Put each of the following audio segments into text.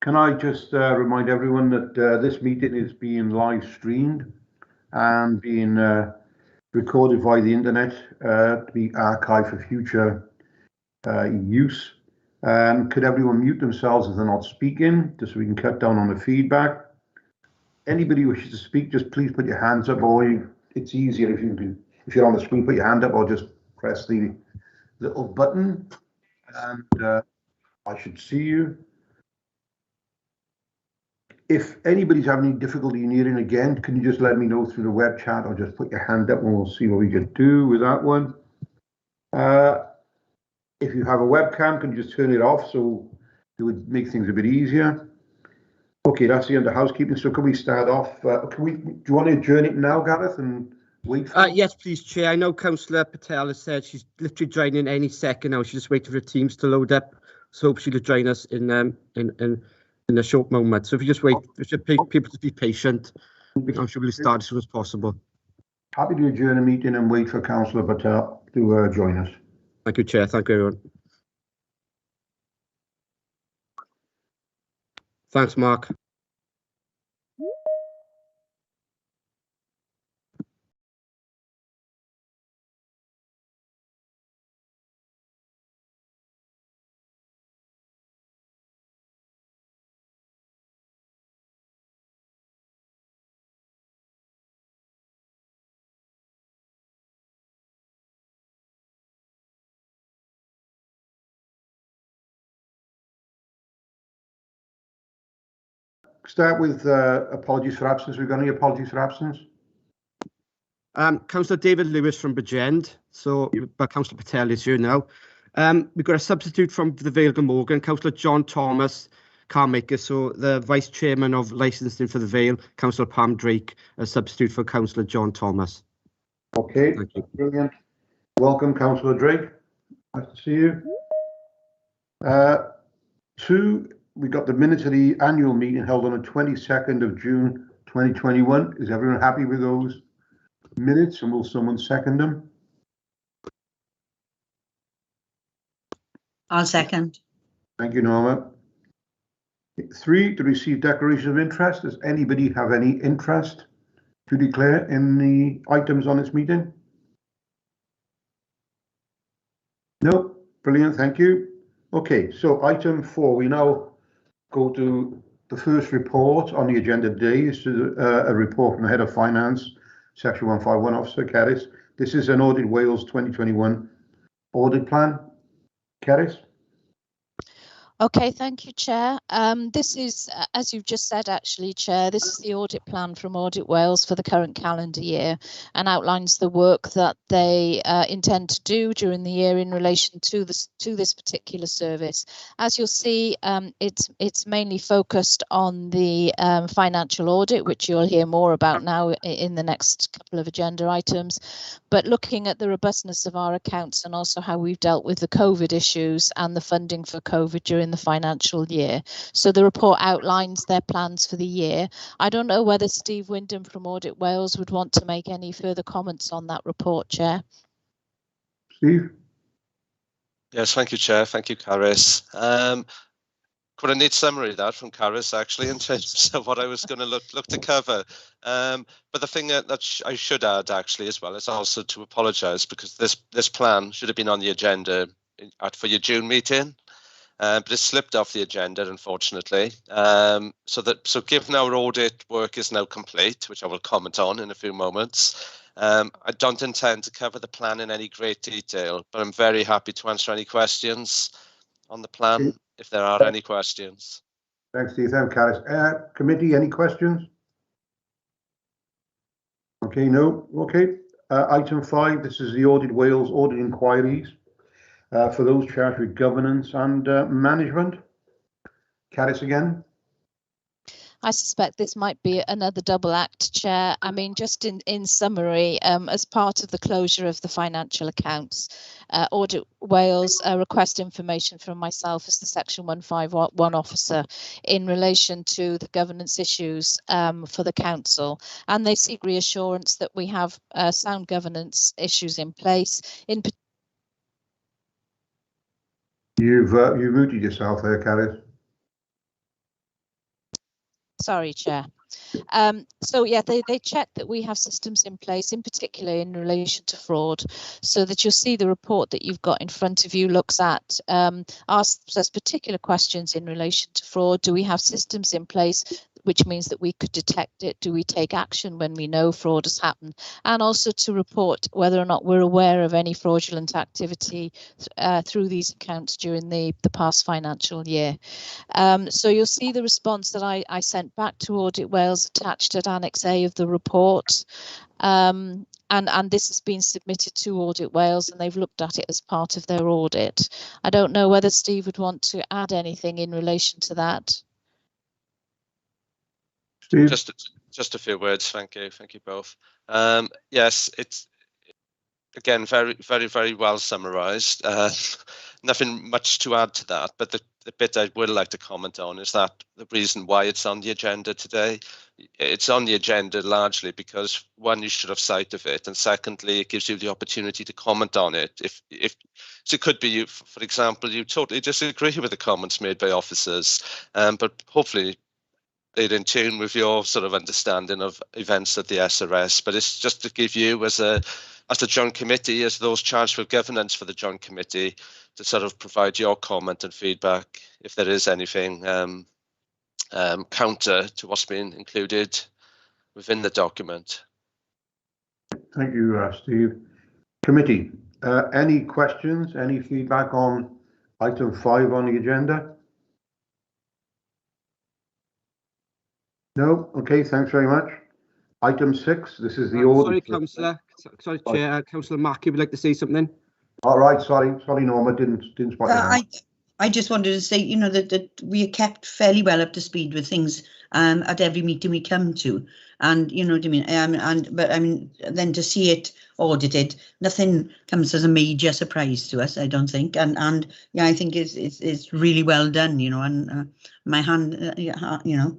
Can I just remind everyone that this meeting is being live streamed and being recorded via the internet to be archived for future use. Could everyone mute themselves if they're not speaking, just so we can cut down on the feedback? Anybody who wishes to speak, just please put your hands up, or it's easier if you're on the screen, put your hand up, or just press the little button, and I should see you. If anybody's having any difficulty in hearing again, can you just let me know through the web chat, or just put your hand up and we'll see what we can do with that one. If you have a webcam, can you just turn it off so it would make things a bit easier? Okay, that's the end of housekeeping. So can we start off? Do you want to adjourn it now, Gareth, and wait for Yes, please, Chair. I know Councillor Patel has said she's literally joining any second now. She's just waiting for the teams to load up. So hope she'll join us in a short moment. So if you just wait, people to be patient. I'm sure we'll start as soon as possible. Happy to adjourn a meeting and wait for Councillor Patel to join us. Thank you, Chair. Thank you, everyone. Thanks, Mark. Start with apologies for absence. We've got any apologies for absence? Councillor David Lewis from Bridgend. So, but Councillor Patel is here now. We've got a substitute from the Vale Glamorgan, Councillor John Thomas, carmaker. So the Vice Chairman of Licensing for the Vale, Councillor Pam Drake, a substitute for Councillor John Thomas. Okay, brilliant. Welcome, Councillor Drake. Nice to see you. We got the minutes of the annual meeting held on the 22nd of June 2021. Is everyone happy with those minutes, and will someone second them? I'll second. Thank you, Norma. 3, to receive declaration of interest. Does anybody have any interest to declare in the items on this meeting? No? Brilliant, thank you. Okay, so item 4, we now go to the first report on the agenda today. This is a report from the Head of Finance, Section 151 Officer, Cerys. This is an Audit Wales 2021 audit plan. Cerys? Okay, thank you, Chair. This is, as you've just said, actually, Chair, this is the audit plan from Audit Wales for the current calendar year and outlines the work that they intend to do during the year in relation to this particular service. As you'll see, it's mainly focused on the financial audit, which you'll hear more about now in the next couple of agenda items, but looking at the robustness of our accounts and also how we've dealt with the COVID issues and the funding for COVID during the financial year. So the report outlines their plans for the year. I don't know whether Steve Wyndham from Audit Wales would want to make any further comments on that report, Chair. Steve? Yes, thank you, Chair. Thank you, Cerys. Quite a neat summary that from Cerys, actually, in terms of what I was going to look to cover. But the thing that I should add, actually, as well, is also to apologise, because this plan should have been on the agenda for your June meeting. But it slipped off the agenda, unfortunately. So given our audit work is now complete, which I will comment on in a few moments, I don't intend to cover the plan in any great detail, but I'm very happy to answer any questions on the plan, if there are any questions. Thanks, Steve. Thanks, Cerys. Committee, any questions? Okay, no. Okay. Item 5, this is the Audit Wales audit inquiries. For those charged with governance and management. Cerys again. I suspect this might be another double act, Chair. I mean, just in summary, as part of the closure of the financial accounts, Audit Wales request information from myself as the Section 151 officer in relation to the governance issues for the council, and they seek reassurance that we have sound governance issues in place. You've muted yourself there, Cerys. Sorry, Chair. So yeah, they check that we have systems in place, in particular in relation to fraud, so that you'll see the report that you've got in front of you looks at, asks us particular questions in relation to fraud. Do we have systems in place, which means that we could detect it? Do we take action when we know fraud has happened? And also to report whether or not we're aware of any fraudulent activity through these accounts during the past financial year. So you'll see the response that I sent back to Audit Wales attached at Annex A of the report. And this has been submitted to Audit Wales, and they've looked at it as part of their audit. I don't know whether Steve would want to add anything in relation to that. Steve? Just a few words. Thank you both. Yes, it's again very well summarised. Nothing much to add to that, but the bit I would like to comment on is that the reason why it's on the agenda today. It's on the agenda largely because, one, you should have sight of it, and secondly, it gives you the opportunity to comment on it. If so, it could be you, for example, you totally disagree with the comments made by officers, but hopefully they're in tune with your sort of understanding of events at the SRS. But it's just to give you, as a joint committee, as those charged with governance for the joint committee, to sort of provide your comment and feedback if there is anything counter to what's been included within the document. Thank you, Steve. Committee, any questions, any feedback on item 5 on the agenda? No? Okay, thanks very much. Item 6, this is the audit. Sorry, Councillor. Sorry, Chair. Councillor Mackey would like to say something. All right, sorry, Norma, didn't spot that. I just wanted to say, you know, that we are kept fairly well up to speed with things at every meeting we come to, and you know what I mean. But I mean, then to see it audited, nothing comes as a major surprise to us, I don't think. And yeah, I think it's really well done, you know. And my hand, you know,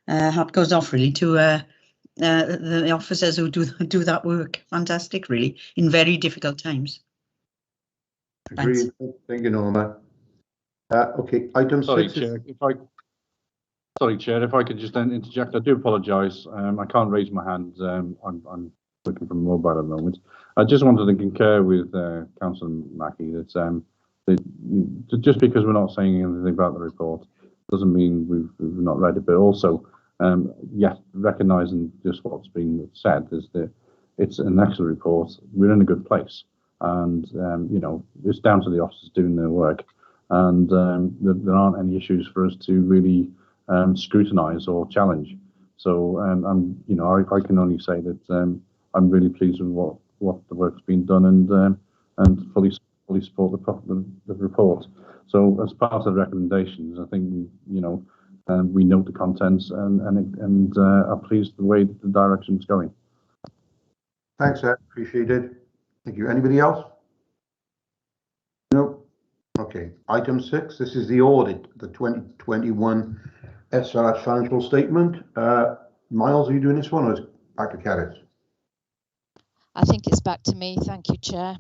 heart goes off really to the officers who do that work. Fantastic, really, in very difficult times. Agreed. Thank you, Norma. Okay, item 6. Chair, sorry, Chair, if I could just then interject. I do apologise. I can't raise my hand. I'm looking from mobile at the moment. I just wanted to concur with Councillor Mackey that just because we're not saying anything about the report doesn't mean we've not read it. But also, yes, recognising just what's been said is that it's an excellent report. We're in a good place, and you know, it's down to the officers doing their work. And there aren't any issues for us to really scrutinise or challenge. So, you know, I can only say that I'm really pleased with what the work's been done, and fully support the report. So, as part of the recommendations, I think we note the contents and are pleased with the way that the direction's going. Thanks, Ed. Appreciate it. Thank you. Anybody else? No. Okay, item 6, this is the audit, the 2021 SRS financial statement. Miles, are you doing this one, or is it back to Carys? I think it's back to me. Thank you, Chair.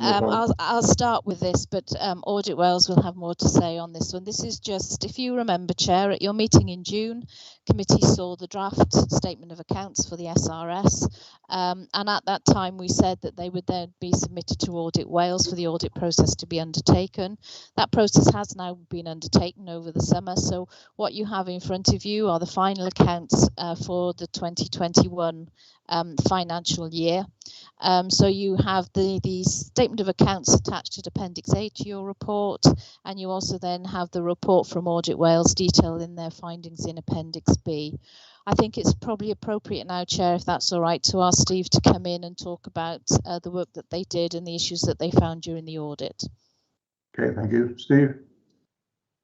I'll start with this, but Audit Wales will have more to say on this one. This is just, if you remember, Chair, at your meeting in June, committee saw the draft statement of accounts for the SRS, and at that time we said that they would then be submitted to Audit Wales for the audit process to be undertaken. That process has now been undertaken over the summer, so what you have in front of you are the final accounts for the 2021 financial year. So you have the statement of accounts attached at Appendix A to your report, and you also then have the report from Audit Wales detailed in their findings in Appendix B. I think it's probably appropriate now, Chair, if that's all right, to ask Steve to come in and talk about the work that they did and the issues that they found during the audit. Okay, thank you. Steve?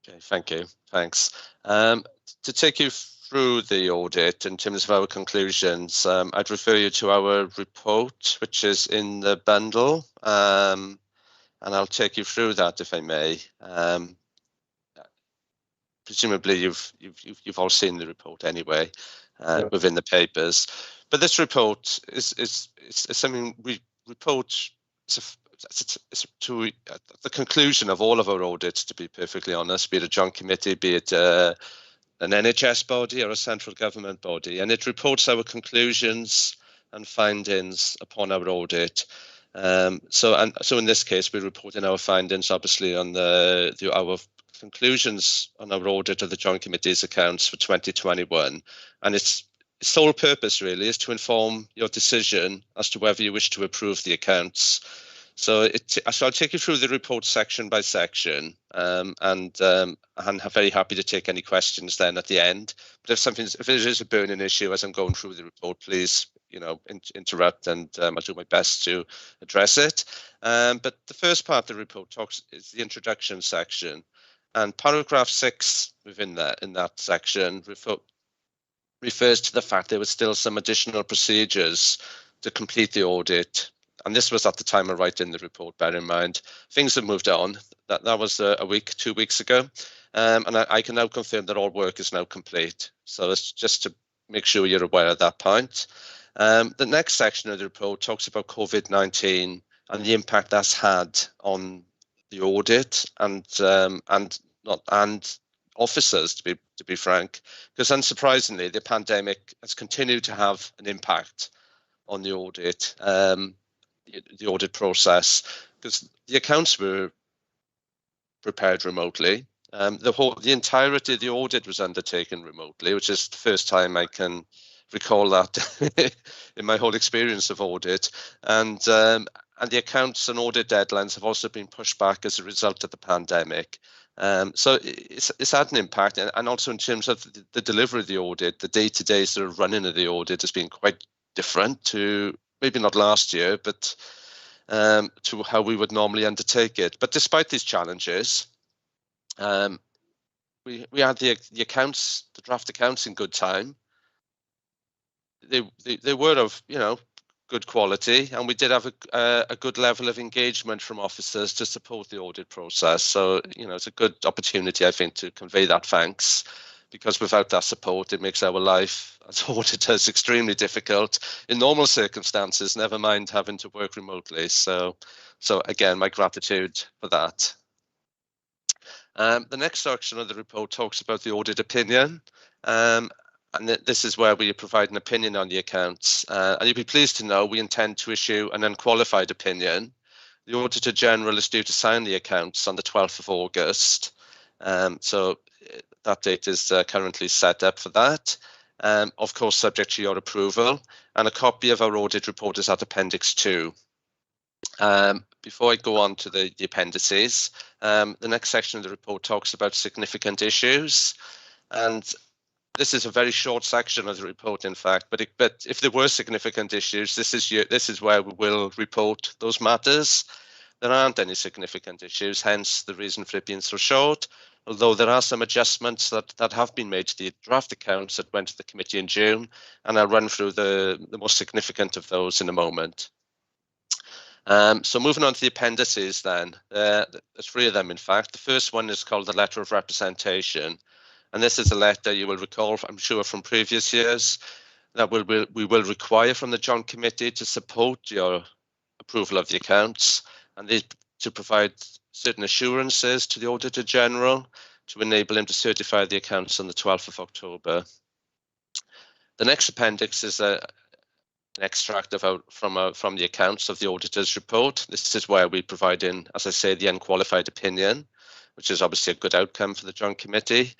Okay, thank you. Thanks. To take you through the audit in terms of our conclusions, I'd refer you to our report, which is in the bundle, and I'll take you through that if I may. Presumably you've all seen the report anyway, within the papers. But this report is something we report to the conclusion of all of our audits, to be perfectly honest, be it a joint committee, be it an NHS body or a central government body, and it reports our conclusions and findings upon our audit. So in this case, we're reporting our findings, obviously, on our conclusions on our audit of the Joint Committee's accounts for 2021, and its sole purpose really is to inform your decision as to whether you wish to approve the accounts. So I'll take you through the report section by section, and I'm very happy to take any questions then at the end. But if there is a burning issue as I'm going through the report, please, interrupt, and I'll do my best to address it. But the first part of the report is the introduction section, and paragraph 6 within that, in that section, refers to the fact there were still some additional procedures to complete the audit. And this was at the time of writing the report, bear in mind. Things have moved on. That was a week, 2 weeks ago. And I can now confirm that all work is now complete. So it's just to make sure you're aware of that point. The next section of the report talks about COVID-19 and the impact that's had on the audit and officers, to be frank, because unsurprisingly, the pandemic has continued to have an impact on the audit. The audit process, because the accounts were prepared remotely. The entirety of the audit was undertaken remotely, which is the first time I can recall that in my whole experience of audit. And the accounts and audit deadlines have also been pushed back as a result of the pandemic. So it's had an impact, and also in terms of the delivery of the audit, the day-to-day sort of running of the audit has been quite different to maybe not last year, but to how we would normally undertake it. But despite these challenges, we had the accounts, the draft accounts, in good time. They were of good quality, and we did have a good level of engagement from officers to support the audit process. So it's a good opportunity, I think, to convey that thanks, because without that support, it makes our life as auditors extremely difficult in normal circumstances, never mind having to work remotely. So again, my gratitude for that. The next section of the report talks about the audit opinion. And this is where we provide an opinion on the accounts. And you'll be pleased to know we intend to issue an unqualified opinion. The Auditor General is due to sign the accounts on the 12th of August. So that date is currently set up for that. Of course, subject to your approval, and a copy of our audit report is at Appendix 2. Before I go on to the appendices, the next section of the report talks about significant issues, and this is a very short section of the report, in fact. But if there were significant issues, this is where we will report those matters. There aren't any significant issues, hence the reason for it being so short. Although there are some adjustments that have been made to the draft accounts that went to the committee in June, and I'll run through the most significant of those in a moment. So moving on to the appendices then, there's 3 of them in fact. The first one is called the Letter of Representation, and this is a letter you will recall, I'm sure, from previous years, that we will require from the Joint Committee to support your approval of the accounts, and to provide certain assurances to the Auditor General to enable him to certify the accounts on the 12th of October. The next appendix is an extract from the accounts of the auditor's report. This is where we provide in, as I say, the unqualified opinion, which is obviously a good outcome for the Joint Committee.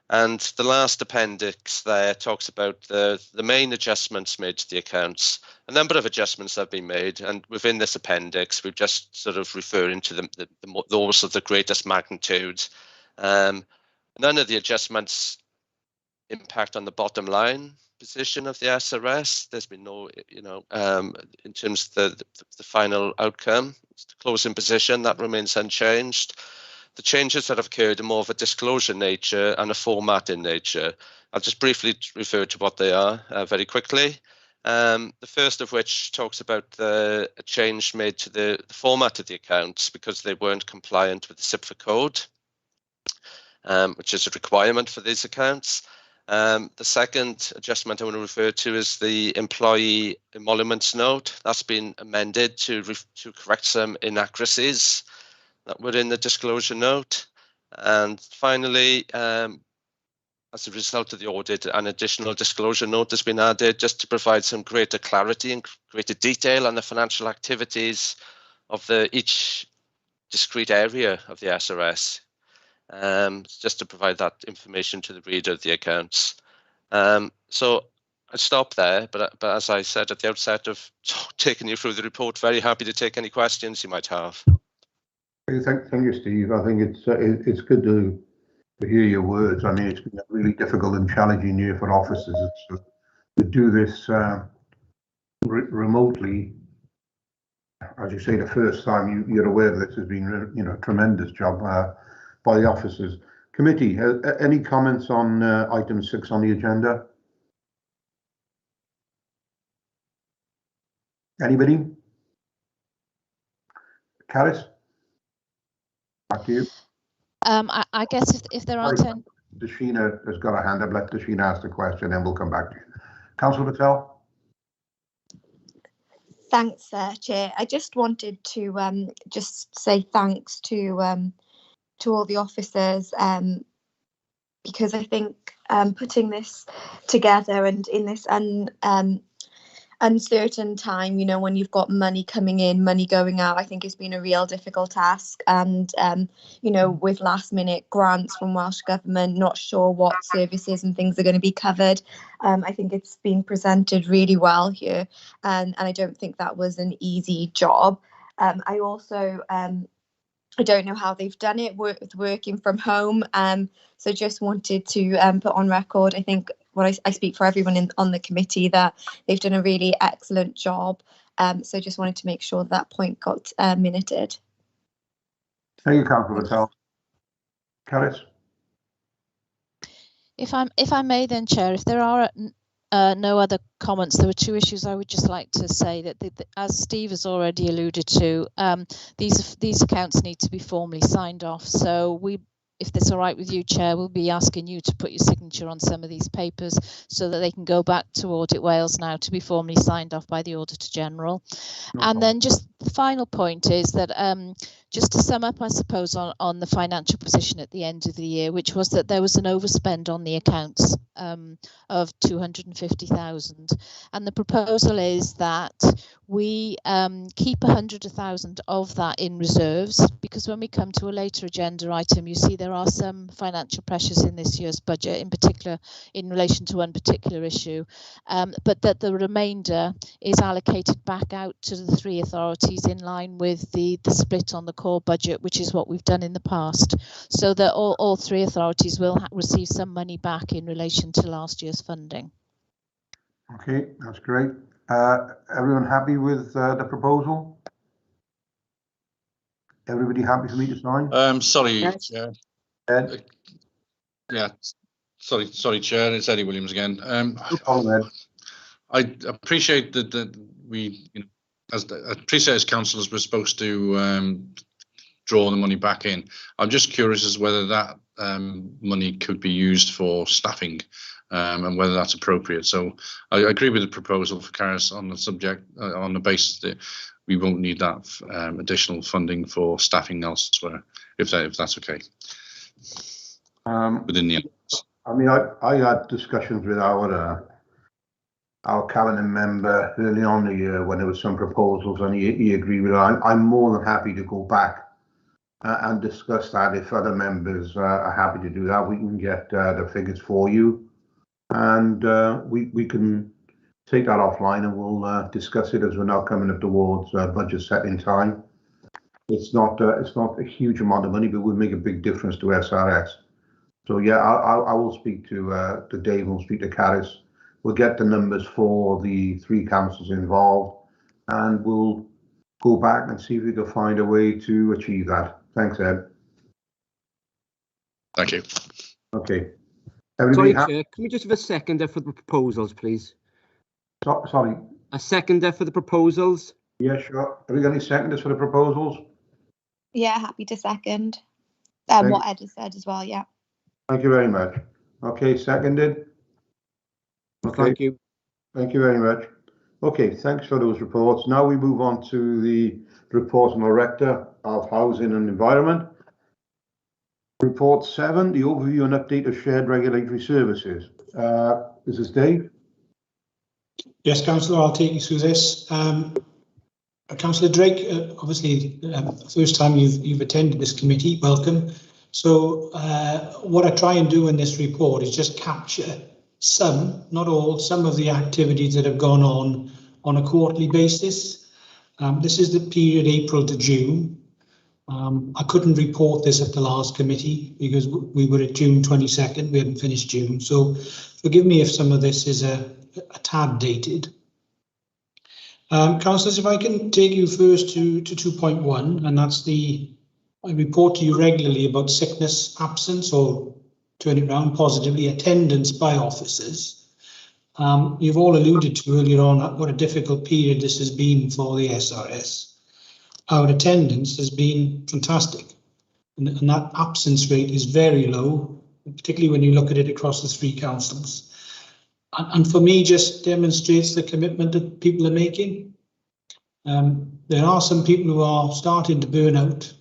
And the last appendix there talks about the main adjustments made to the accounts. A number of adjustments have been made, and within this appendix, we're just sort of referring to those of the greatest magnitude. None of the adjustments impact on the bottom line position of the SRS. There's been no, in terms of the final outcome, the closing position, that remains unchanged. The changes that have occurred are more of a disclosure nature and a format in nature. I'll just briefly refer to what they are very quickly. The first of which talks about a change made to the format of the accounts because they weren't compliant with the CIPFA code, which is a requirement for these accounts. The second adjustment I want to refer to is the employee emoluments note. That's been amended to correct some inaccuracies that were in the disclosure note. And finally, as a result of the audit, an additional disclosure note has been added just to provide some greater clarity and greater detail on the financial activities of each discrete area of the SRS, just to provide that information to the reader of the accounts. So I'll stop there, but as I said at the outset of taking you through the report, very happy to take any questions you might have. Thank you, Steve. I think it's good to hear your words. I mean, it's been a really difficult and challenging year for officers to do this remotely. As you say, the first time you're aware that this has been, a tremendous job by the officers. Committee, any comments on item 6 on the agenda? Anybody? Caris? Back to you. I guess if there aren't any... Dashina has got a hand up. Let Dashina ask the question and we'll come back to you. Councillor Patel? Thanks, Chair. I just wanted to just say thanks to all the officers, because I think putting this together and in this uncertain time, when you've got money coming in, money going out, I think it's been a real difficult task. And, with last minute grants from Welsh Government, not sure what services and things are going to be covered. I think it's been presented really well here. And I don't think that was an easy job. I also, I don't know how they've done it working from home. So just wanted to put on record, I think, I speak for everyone on the committee, that they've done a really excellent job. So just wanted to make sure that point got minuted. Thank you, Councillor Patel. Caris? If I may then, Chair, if there are no other comments, there were 2 issues I would just like to say that, as Steve has already alluded to, these accounts need to be formally signed off. So if it's all right with you, Chair, we'll be asking you to put your signature on some of these papers so that they can go back to Audit Wales now to be formally signed off by the Auditor General. And then just the final point is that just to sum up, I suppose, on the financial position at the end of the year, which was that there was an overspend on the accounts of 250,000. And the proposal is that we keep 100,000 of that in reserves, because when we come to a later agenda item, you see there are some financial pressures in this year's budget, in particular in relation to one particular issue, but that the remainder is allocated back out to the 3 authorities in line with the split on the core budget, which is what we've done in the past, so that all 3 authorities will receive some money back in relation to last year's funding. Okay, that's great. Everyone happy with the proposal? Everybody happy for me to sign? Sorry, yes. Chair. Ed? Yeah, sorry, Chair. It's Eddie Williams again. I appreciate that we, I appreciate as councillors we're supposed to draw the money back in. I'm just curious as whether that money could be used for staffing and whether that's appropriate. So I agree with the proposal for Caris on the subject, on the basis that we won't need that additional funding for staffing elsewhere, if that's okay. Within the. I mean, I had discussions with our cabinet member early on in the year when there were some proposals, and he agreed with it. I'm more than happy to go back and discuss that. If other members are happy to do that, we can get the figures for you, and we can take that offline, and we'll discuss it as we're now coming up towards budget setting time. It's not a huge amount of money, but will make a big difference to SRS. So yeah, I will speak to Dave. We'll speak to Caris. We'll get the numbers for the 3 councils involved, and we'll go back and see if we can find a way to achieve that. Thanks, Ed. Thank you. Okay. Sorry, Chair, can we just have a seconder for the proposals, please? Sorry. A seconder for the proposals? Yeah, sure. Have we got any seconders for the proposals? Yeah, happy to second. What Ed has said as well, yeah. Thank you very much. Okay, seconded. Okay. Thank you. Thank you very much. Okay, thanks for those reports. Now we move on to the report from the Director of Housing and Environment. Report 7, the overview and update of shared regulatory services. This is Dave. Yes, Councillor, I'll take you through this. Councillor Drake, obviously, first time you've attended this committee, welcome. So what I try and do in this report is just capture some, not all, some of the activities that have gone on a quarterly basis. This is the period April to June. I couldn't report this at the last committee because we were at June 22nd, we hadn't finished June. So forgive me if some of this is a tad dated. Councillors, if I can take you first to 2.1, and that's I report to you regularly about sickness, absence, or turn it around positively, attendance by officers. You've all alluded to earlier on what a difficult period this has been for the SRS. Our attendance has been fantastic, and that absence rate is very low, particularly when you look at it across the 3 councils. And for me, just demonstrates the commitment that people are making. There are some people who are starting to burn out.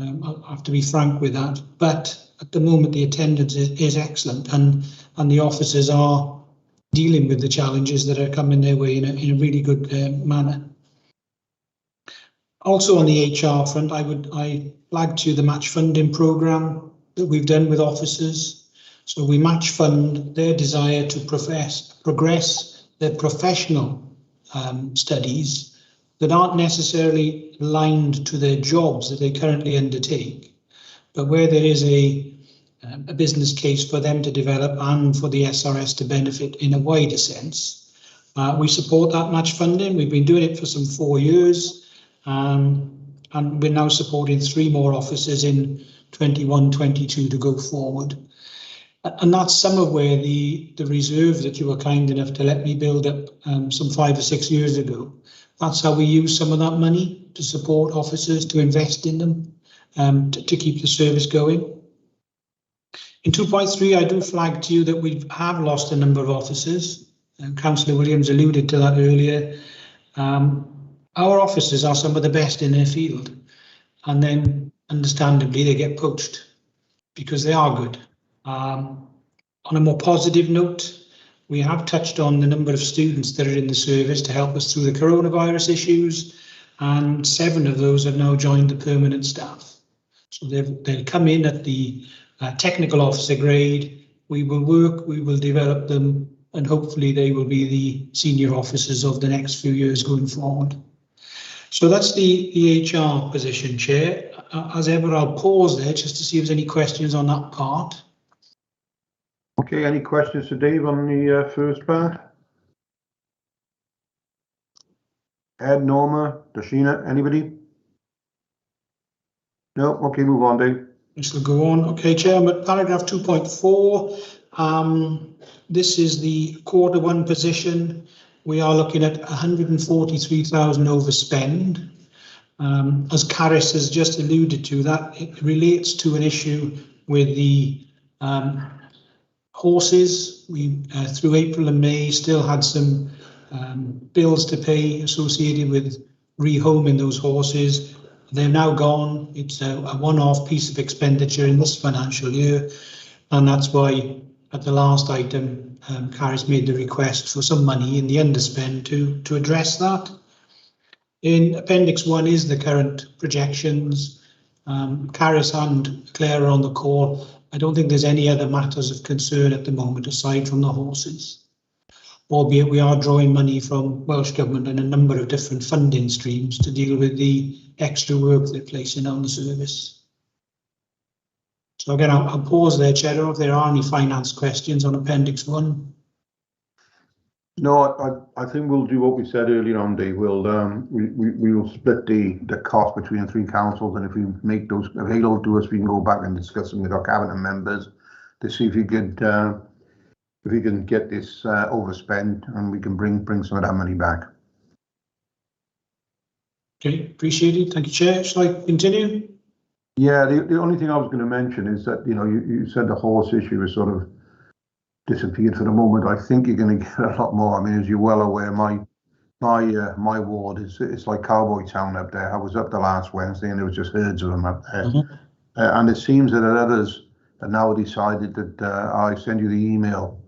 I have to be frank with that. But at the moment, the attendance is excellent, and the officers are dealing with the challenges that are coming their way in a really good manner. Also on the HR front, I flag to you the match funding programme that we've done with officers. So we match fund their desire to progress their professional studies that aren't necessarily aligned to their jobs that they currently undertake, but where there is a business case for them to develop and for the SRS to benefit in a wider sense. We support that match funding. We've been doing it for some 4 years. And we're now supporting 3 more officers in 21-22 to go forward. And that's some of where the reserve that you were kind enough to let me build up some 5 or 6 years ago. That's how we use some of that money to support officers, to invest in them, to keep the service going. In 2.3, I do flag to you that we have lost a number of officers. Councillor Williams alluded to that earlier. Our officers are some of the best in their field, and then understandably they get poached because they are good. On a more positive note, we have touched on the number of students that are in the service to help us through the coronavirus issues, and 7 of those have now joined the permanent staff. So they'll come in at the technical officer grade. We will work, we will develop them, and hopefully they will be the senior officers of the next few years going forward. So that's the HR position, Chair. As ever, I'll pause there just to see if there's any questions on that part. Okay, any questions to Dave on the first part? Ed, Norma, Dashina, anybody? No? Okay, move on, Dave. This will go on. Okay, Chair, but paragraph 2.4. This is the Q1 position. We are looking at 143,000 overspend. As Caris has just alluded to, that it relates to an issue with the horses. We, through April and May, still had some bills to pay associated with rehoming those horses. They're now gone. It's a one-off piece of expenditure in this financial year, and that's why at the last item, Caris made the request for some money in the underspend to address that. In Appendix 1 is the current projections. Caris and Claire are on the call. I don't think there's any other matters of concern at the moment aside from the horses, albeit we are drawing money from Welsh Government and a number of different funding streams to deal with the extra work they're placing on the service. So again, I'll pause there, Chair, if there are any finance questions on Appendix 1. No, I think we'll do what we said earlier on, Dave. We will split the cost between the 3 councils, and if we make those available to us, we can go back and discuss them with our cabinet members to see if we could get this overspent, and we can bring some of that money back. Okay, appreciate it. Thank you, Chair. Shall I continue? Yeah, the only thing I was going to mention is that, you know, you said the horse issue is sort of disappeared for the moment. I think you're going to get a lot more. I mean, as you're well aware, my ward is, it's like cowboy town up there. I was up there last Wednesday and there was just herds of them up there. and it seems that others have now decided that I send you the email.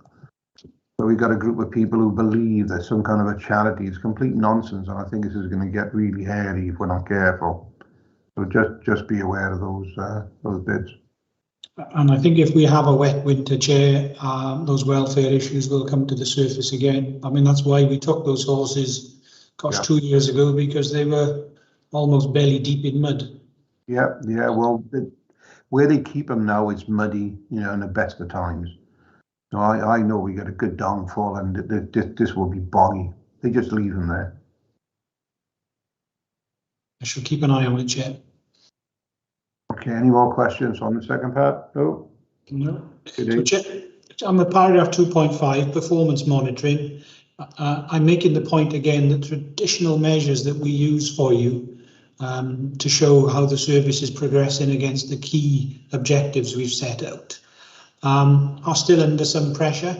But we've got a group of people who believe there's some kind of a charity. It's complete nonsense, and I think this is going to get really hairy if we're not careful. So just be aware of those bids. And I think if we have a wet winter, Chair, those welfare issues will come to the surface again. I mean, that's why we took those horses, gosh, 2 years ago, because they were almost belly deep in mud. Yeah. Well, where they keep them now is muddy, you know, in the best of times. So I know we get a good downfall, and this will be boggy. They just leave them there. I shall keep an eye on it, Chair. Okay, any more questions on the second part? No? No. So, Chair, on the paragraph 2.5, performance monitoring, I'm making the point again that traditional measures that we use for you to show how the service is progressing against the key objectives we've set out are still under some pressure.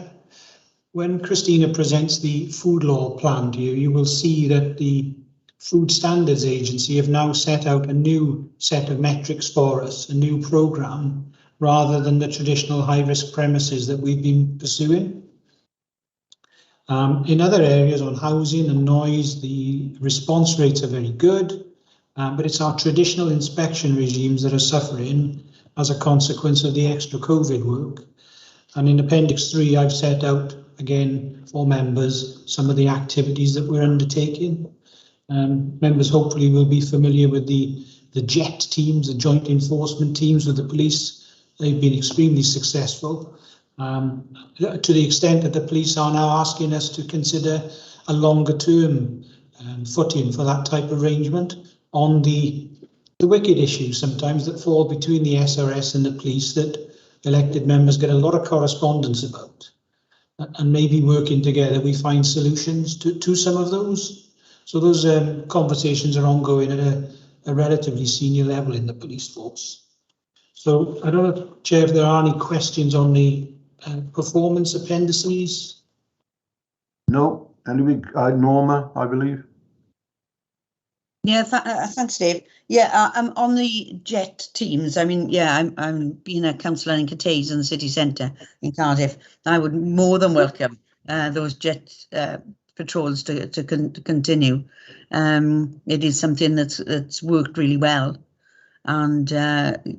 When Christina presents the food law plan to you, you will see that the Food Standards Agency have now set out a new set of metrics for us, a new programme, rather than the traditional high-risk premises that we've been pursuing. In other areas on housing and noise, the response rates are very good, but it's our traditional inspection regimes that are suffering as a consequence of the extra COVID work. And in Appendix 3, I've set out, again, for members, some of the activities that we're undertaking. Members hopefully will be familiar with the JET teams, the joint enforcement teams with the police. They've been extremely successful to the extent that the police are now asking us to consider a longer term footing for that type of arrangement on the wicked issues sometimes that fall between the SRS and the police that elected members get a lot of correspondence about. And maybe working together we find solutions to some of those. So those conversations are ongoing at a relatively senior level in the police force. So I don't know, Chair, if there are any questions on the performance appendices. No, anyway, Norma, I believe. Yeah, thanks, Dave. Yeah, I'm on the JET teams. I mean, yeah, I'm being a councillor in Cathays in the city centre in Cardiff. I would more than welcome those JET patrols to continue. It is something that's worked really well, and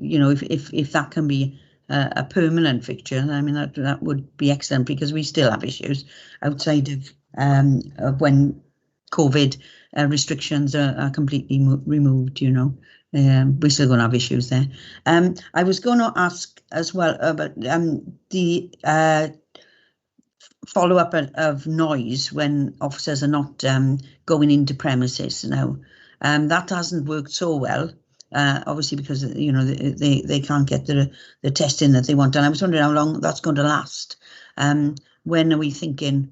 you know, if that can be a permanent fixture, I mean that would be excellent, because we still have issues outside of when COVID restrictions are completely removed. You know, we're still going to have issues there. I was going to ask as well about the follow-up of noise when officers are not going into premises now. That hasn't worked so well, obviously, because you know they can't get the testing that they want. And I was wondering how long that's going to last. When are we thinking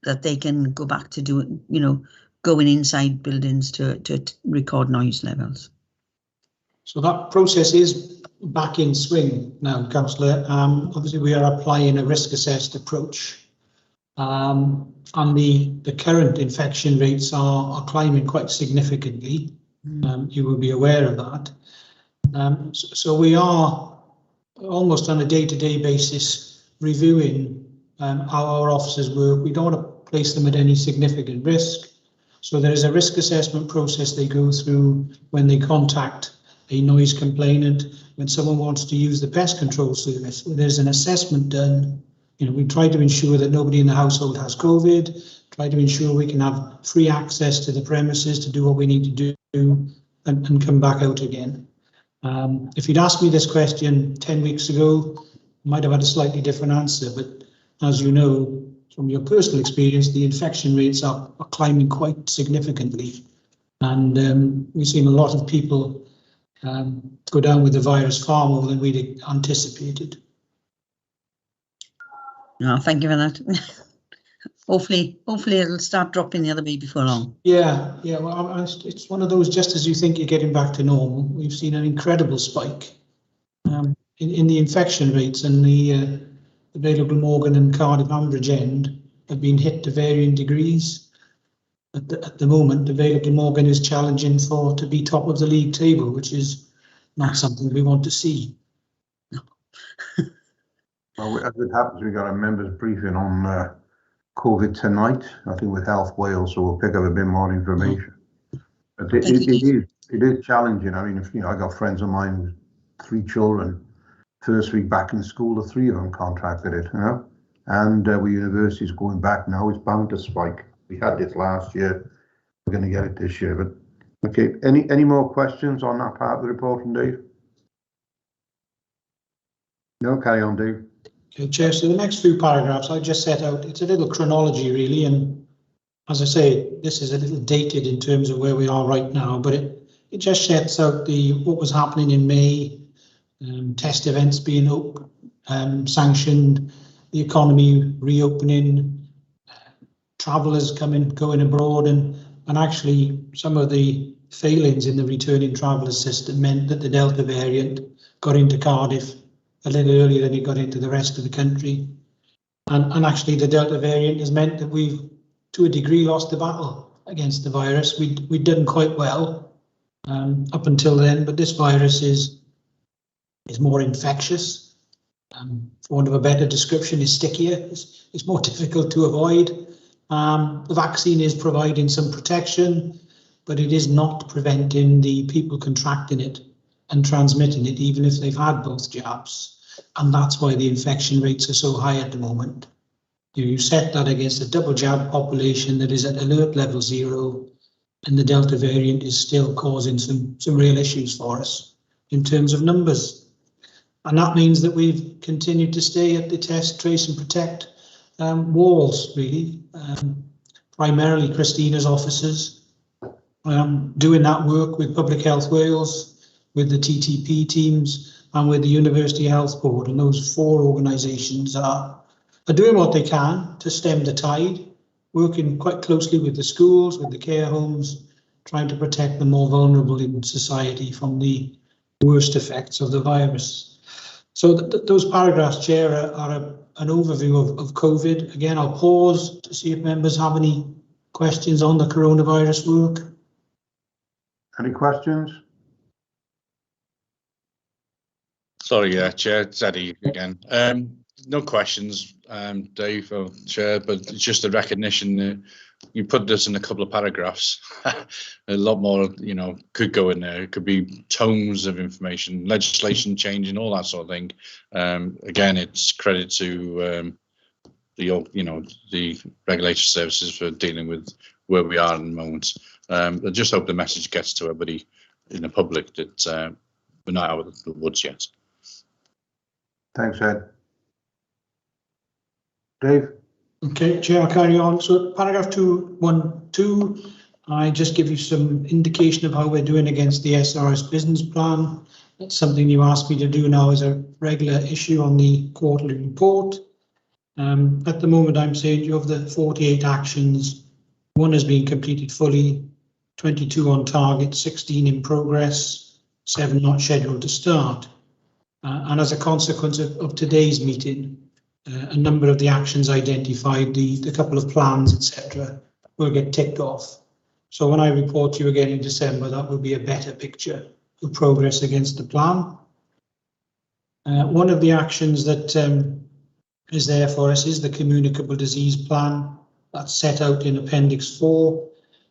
that they can go back to doing, you know, going inside buildings to record noise levels? So that process is back in swing now, Councillor. Obviously, we are applying a risk-assessed approach, and the current infection rates are climbing quite significantly. You will be aware of that. So we are almost on a day-to-day basis reviewing how our officers work. We don't want to place them at any significant risk. So there is a risk assessment process they go through when they contact a noise complainant, when someone wants to use the pest control service. There's an assessment done. You know, we try to ensure that nobody in the household has COVID, try to ensure we can have free access to the premises to do what we need to do and come back out again. If you'd asked me this question 10 weeks ago, I might have had a slightly different answer, but as you know, from your personal experience, the infection rates are climbing quite significantly. And we've seen a lot of people go down with the virus far more than we'd anticipated. No, thank you for that. Hopefully it'll start dropping the other way before long. Yeah, well, it's one of those, just as you think you're getting back to normal, we've seen an incredible spike in the infection rates, and the Vale Morgan and Cardiff Ambridge end have been hit to varying degrees. At the moment, the Vale Morgan is challenging to be top of the league table, which is not something we want to see. Well, as it happens, we got a members briefing on COVID tonight, I think with Health Wales, so we'll pick up a bit more information. But it is challenging. I mean, I got friends of mine with 3 children. First week back in school, the 3 of them contracted it, and with universities going back now, it's bound to spike. We had this last year, we're going to get it this year. But okay, any more questions on that part of the report from Dave? No, carry on, Dave. Okay, Chair, so the next few paragraphs I just set out, it's a little chronology really, and as I say, this is a little dated in terms of where we are right now, but it just sets out what was happening in May, test events being sanctioned, the economy reopening, travellers going abroad, and actually some of the failings in the returning travellers system meant that the Delta variant got into Cardiff a little earlier than it got into the rest of the country. And actually the Delta variant has meant that we've, to a degree, lost the battle against the virus. We'd done quite well up until then, but this virus is more infectious. For want of a better description, is stickier. It's more difficult to avoid. The vaccine is providing some protection, but it is not preventing the people contracting it and transmitting it, even if they've had both jabs. And that's why the infection rates are so high at the moment. You set that against a double jab population that is at alert level 0, and the Delta variant is still causing some real issues for us in terms of numbers. And that means that we've continued to stay at the test, trace and protect walls, really. Primarily Christina's officers, doing that work with Public Health Wales, with the TTP teams, and with the University Health Board, and those 4 organisations are doing what they can to stem the tide, working quite closely with the schools, with the care homes, trying to protect the more vulnerable in society from the worst effects of the virus. So those paragraphs, Chair, are an overview of COVID. Again, I'll pause to see if members have any questions on the coronavirus work. Any questions? Sorry, Chair, it's Eddie again. No questions, Dave or Chair, but it's just a recognition that you put this in a couple of paragraphs. A lot more, could go in there. It could be tomes of information, legislation changing, all that sort of thing. Again, it's credit to the regulatory services for dealing with where we are at the moment. I just hope the message gets to everybody in the public that we're not out of the woods yet. Thanks, Ed. Dave? Okay, Chair, I'll carry on. So paragraph 2.1.2, I just give you some indication of how we're doing against the SRS business plan. That's something you asked me to do now as a regular issue on the quarterly report. At the moment, I'm saying of the 48 actions, 1 has been completed fully, 22 on target, 16 in progress, 7 not scheduled to start. And as a consequence of today's meeting, a number of the actions identified, the couple of plans, etc., will get ticked off. So when I report to you again in December, that will be a better picture of progress against the plan. One of the actions that is there for us is the Communicable Disease Plan that's set out in Appendix 4,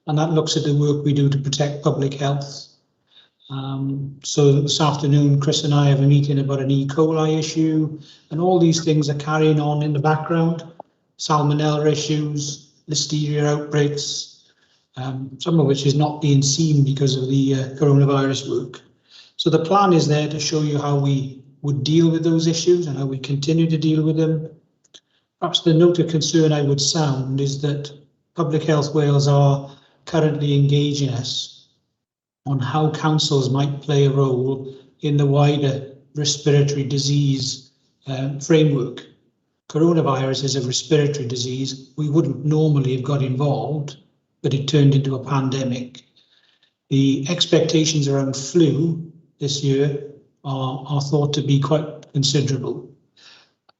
and that looks at the work we do to protect public health. So this afternoon, Chris and I have a meeting about an E. coli issue, and all these things are carrying on in the background. Salmonella issues, listeria outbreaks, some of which is not being seen because of the coronavirus work. So the plan is there to show you how we would deal with those issues and how we continue to deal with them. Perhaps the note of concern I would sound is that Public Health Wales are currently engaging us on how councils might play a role in the wider respiratory disease framework. Coronavirus is a respiratory disease. We wouldn't normally have got involved, but it turned into a pandemic. The expectations around flu this year are thought to be quite considerable.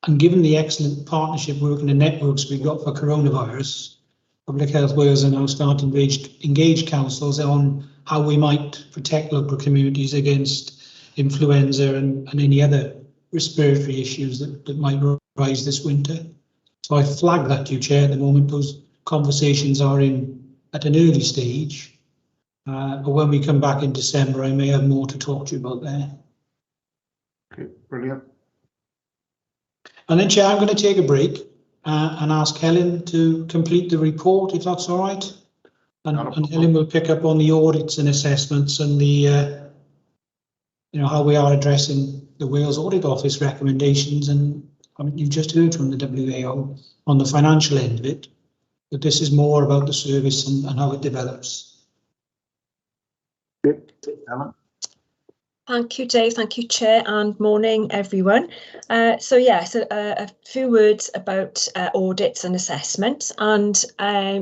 And given the excellent partnership work and the networks we've got for coronavirus, Public Health Wales are now starting to engage councils on how we might protect local communities against influenza and any other respiratory issues that might arise this winter. So I flag that to you, Chair. At the moment, those conversations are at an early stage. But when we come back in December, I may have more to talk to you about there. Okay, brilliant. And then, Chair, I'm going to take a break and ask Helen to complete the report, if that's all right. And Helen will pick up on the audits and assessments and the, how we are addressing the Wales Audit Office recommendations. And I mean, you've just heard from the WAO on the financial end of it, but this is more about the service and how it develops. Helen. Thank you, Dave. Thank you, Chair, and morning, everyone. So a few words about audits and assessments. And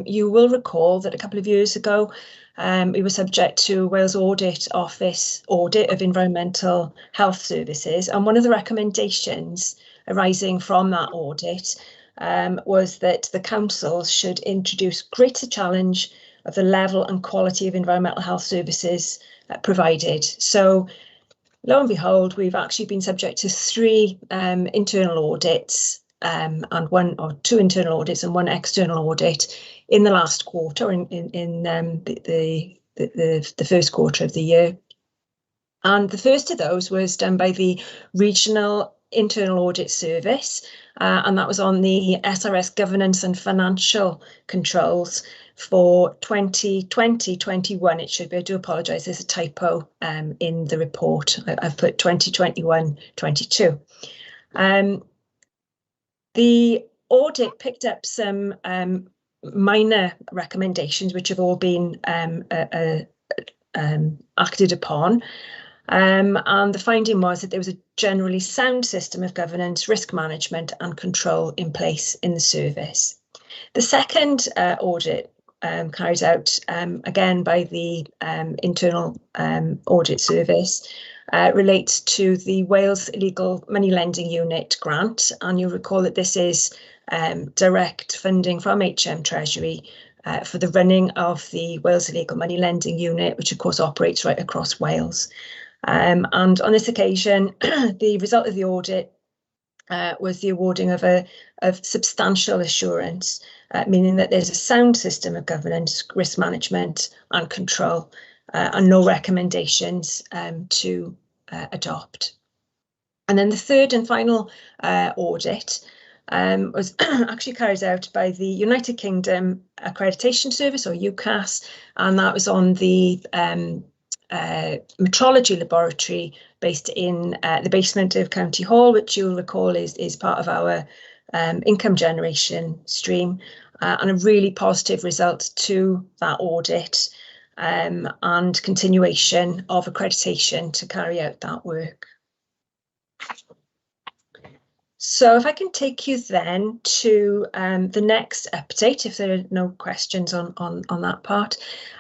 you will recall that a couple of years ago, we were subject to Wales Audit Office audit of environmental health services. And one of the recommendations arising from that audit was that the council should introduce greater challenge of the level and quality of environmental health services provided. So lo and behold, we've actually been subject to 3 internal audits and 1 or 2 internal audits and 1 external audit in the last quarter, in the first quarter of the year. And the first of those was done by the Regional Internal Audit Service, and that was on the SRS governance and financial controls for 2020-21. It should be. I do apologise. There's a typo in the report. I've put 2021-22. The audit picked up some minor recommendations, which have all been acted upon. And the finding was that there was a generally sound system of governance, risk management and control in place in the service. The second audit carried out again by the Internal Audit Service relates to the Wales Illegal Money Lending Unit grant. And you'll recall that this is direct funding from HM Treasury for the running of the Wales Illegal Money Lending Unit, which of course operates right across Wales. And on this occasion, the result of the audit was the awarding of substantial assurance, meaning that there's a sound system of governance, risk management and control, and no recommendations to adopt. And then the third and final audit was actually carried out by the United Kingdom Accreditation Service, or UCAS, and that was on the metrology laboratory based in the basement of County Hall, which you'll recall is part of our income generation stream, and a really positive result to that audit and continuation of accreditation to carry out that work. So if I can take you then to the next update, if there are no questions on that part.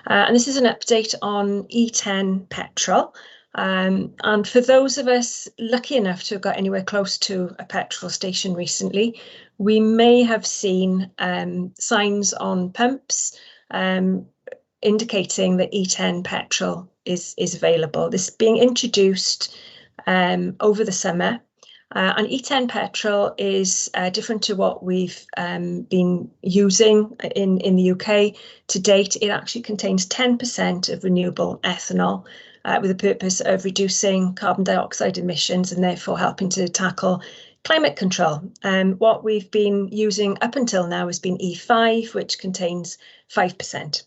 And this is an update on E10 Petrol. And for those of us lucky enough to have got anywhere close to a petrol station recently, we may have seen signs on pumps indicating that E10 Petrol is available. This is being introduced over the summer. And E10 Petrol is different to what we've been using in the UK to date. It actually contains 10% of renewable ethanol with the purpose of reducing carbon dioxide emissions and therefore helping to tackle climate control. What we've been using up until now has been E5, which contains 5%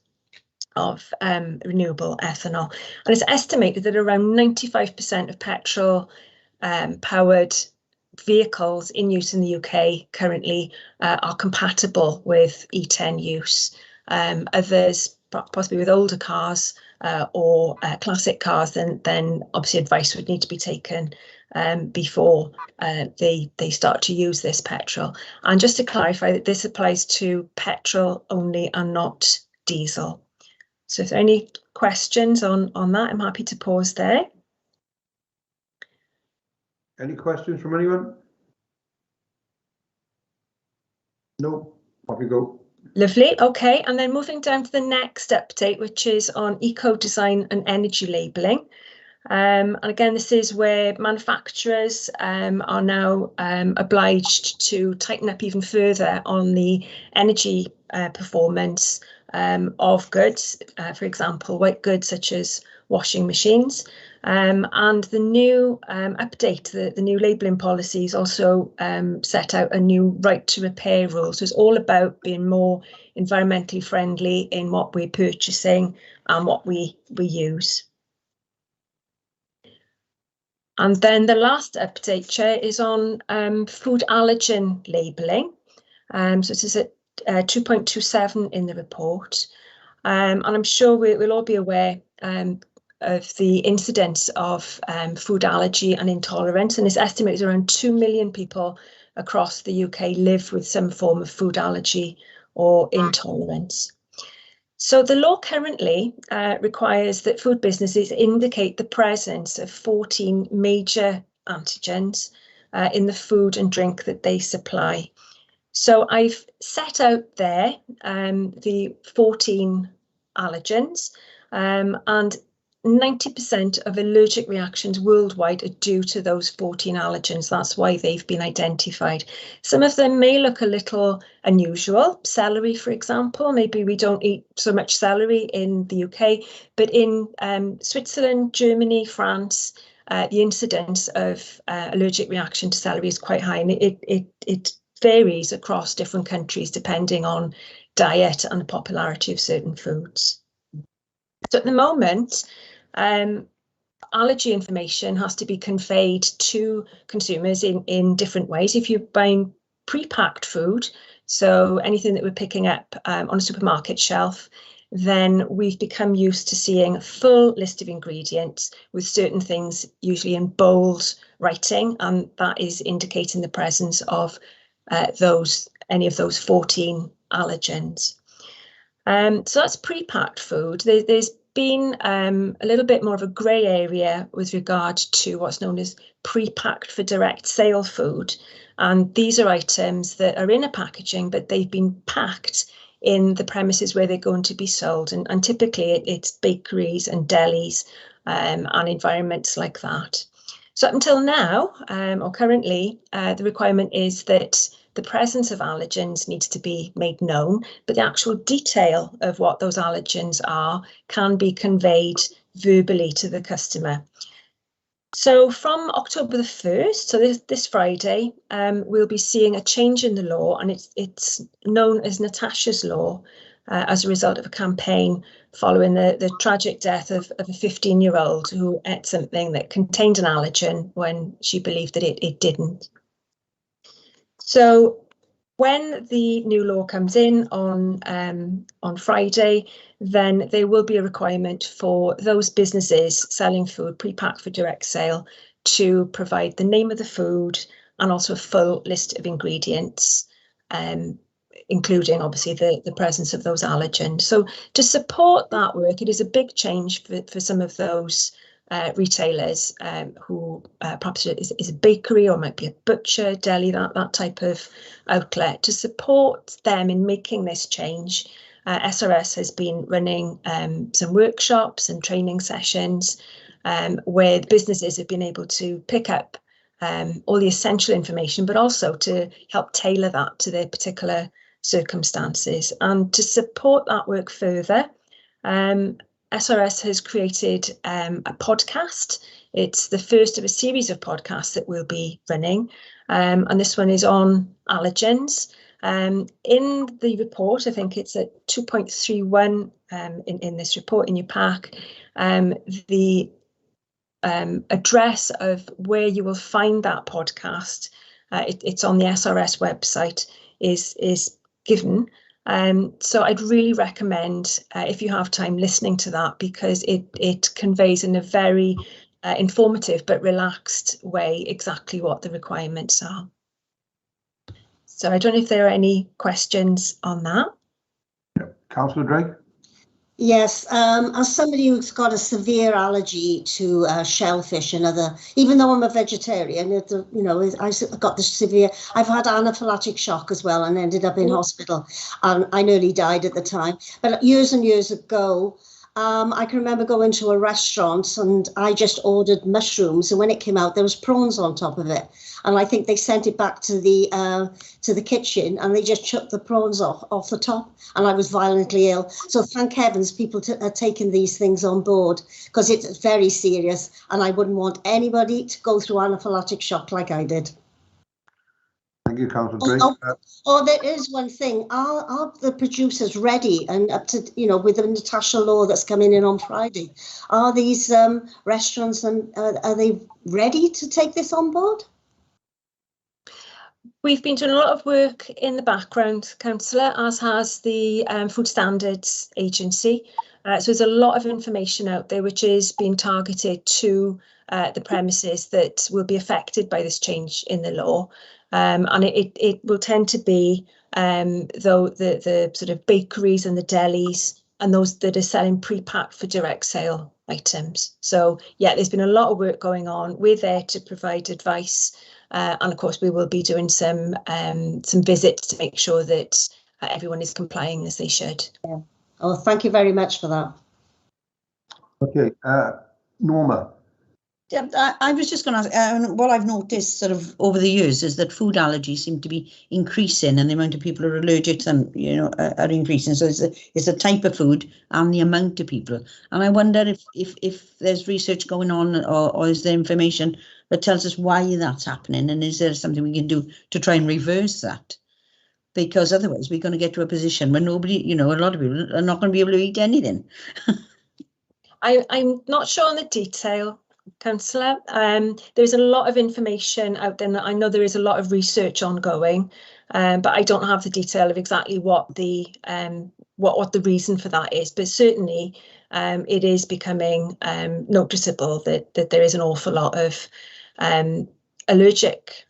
of renewable ethanol. And it's estimated that around 95% of petrol powered vehicles in use in the UK currently are compatible with E10 use. Others, possibly with older cars or classic cars, then obviously advice would need to be taken before they start to use this petrol. And just to clarify that this applies to petrol only and not diesel. So if there are any questions on that, I'm happy to pause there. Any questions from anyone? No, off you go. Lovely. OK, and then moving down to the next update, which is on eco design and energy labelling. And again, this is where manufacturers are now obliged to tighten up even further on the energy performance of goods, for example, white goods such as washing machines. And the new update, the new labelling policies also set out a new right to repair rule. So it's all about being more environmentally friendly in what we're purchasing and what we use. And then the last update, Chair, is on food allergen labelling. So this is at 2.27 in the report. And I'm sure we'll all be aware of the incidence of food allergy and intolerance, and it's estimated around 2 million people across the UK live with some form of food allergy or intolerance. So the law currently requires that food businesses indicate the presence of 14 major antigens in the food and drink that they supply. So I've set out there the 14 allergens, and 90% of allergic reactions worldwide are due to those 14 allergens. That's why they've been identified. Some of them may look a little unusual. Celery, for example, maybe we don't eat so much celery in the UK, but in Switzerland, Germany, France, the incidence of allergic reaction to celery is quite high, and it varies across different countries depending on diet and the popularity of certain foods. So at the moment, allergy information has to be conveyed to consumers in different ways. If you're buying pre-packed food, so anything that we're picking up on a supermarket shelf, then we've become used to seeing a full list of ingredients with certain things usually in bold writing, and that is indicating the presence of any of those 14 allergens. So that's pre-packed food. There's been a little bit more of a grey area with regard to what's known as pre-packed for direct sale food. And these are items that are in a packaging, but they've been packed in the premises where they're going to be sold. And typically it's bakeries and delis and environments like that. So up until now, or currently, the requirement is that the presence of allergens needs to be made known, but the actual detail of what those allergens are can be conveyed verbally to the customer. So from October the 1st, so this Friday, we'll be seeing a change in the law, and it's known as Natasha's Law as a result of a campaign following the tragic death of a 15-year-old who ate something that contained an allergen when she believed that it didn't. So when the new law comes in on Friday, then there will be a requirement for those businesses selling food pre-packed for direct sale to provide the name of the food and also a full list of ingredients, including obviously the presence of those allergens. So to support that work, it is a big change for some of those retailers who perhaps is a bakery or might be a butcher, deli, that type of outlet. To support them in making this change, SRS has been running some workshops and training sessions where businesses have been able to pick up all the essential information, but also to help tailor that to their particular circumstances. And to support that work further, SRS has created a podcast. It's the first of a series of podcasts that we'll be running, and this one is on allergens. In the report, I think it's at 2.31 in this report in your pack, the address of where you will find that podcast, it's on the SRS website, is given. So I'd really recommend, if you have time, listening to that, because it conveys in a very informative but relaxed way exactly what the requirements are. So I don't know if there are any questions on that. Councillor Drake? Yes, as somebody who's got a severe allergy to shellfish and other, even though I'm a vegetarian, I got the severe, I've had anaphylactic shock as well and ended up in hospital, and I nearly died at the time. But years and years ago, I can remember going to a restaurant and I just ordered mushrooms, and when it came out, there was prawns on top of it. And I think they sent it back to the kitchen, and they just chucked the prawns off the top, and I was violently ill. So thank heavens people are taking these things on board, because it's very serious, and I wouldn't want anybody to go through anaphylactic shock like I did. Thank you, Councillor Drake. There is one thing. Are the producers ready and up to, with the Natasha law that's coming in on Friday? Are these restaurants, and are they ready to take this on board? We've been doing a lot of work in the background, Councillor, as has the Food Standards Agency. So there's a lot of information out there which is being targeted to the premises that will be affected by this change in the law. And it will tend to be though the sort of bakeries and the delis and those that are selling pre-packed for direct sale items. So yeah, there's been a lot of work going on. We're there to provide advice, and of course we will be doing some visits to make sure that everyone is complying as they should. Yeah. Oh, thank you very much for that. Okay, Norma. Yeah, I was just going to ask, what I've noticed sort of over the years is that food allergies seem to be increasing, and the amount of people who are allergic to them, are increasing. So it's a type of food and the amount of people. And I wonder if there's research going on, or is there information that tells us why that's happening, and is there something we can do to try and reverse that? Because otherwise we're going to get to a position where nobody, a lot of people are not going to be able to eat anything. I'm not sure on the detail, Councillor. There's a lot of information out there, and I know there is a lot of research ongoing, but I don't have the detail of exactly what the reason for that is. But certainly, it is becoming noticeable that there is an awful lot of allergic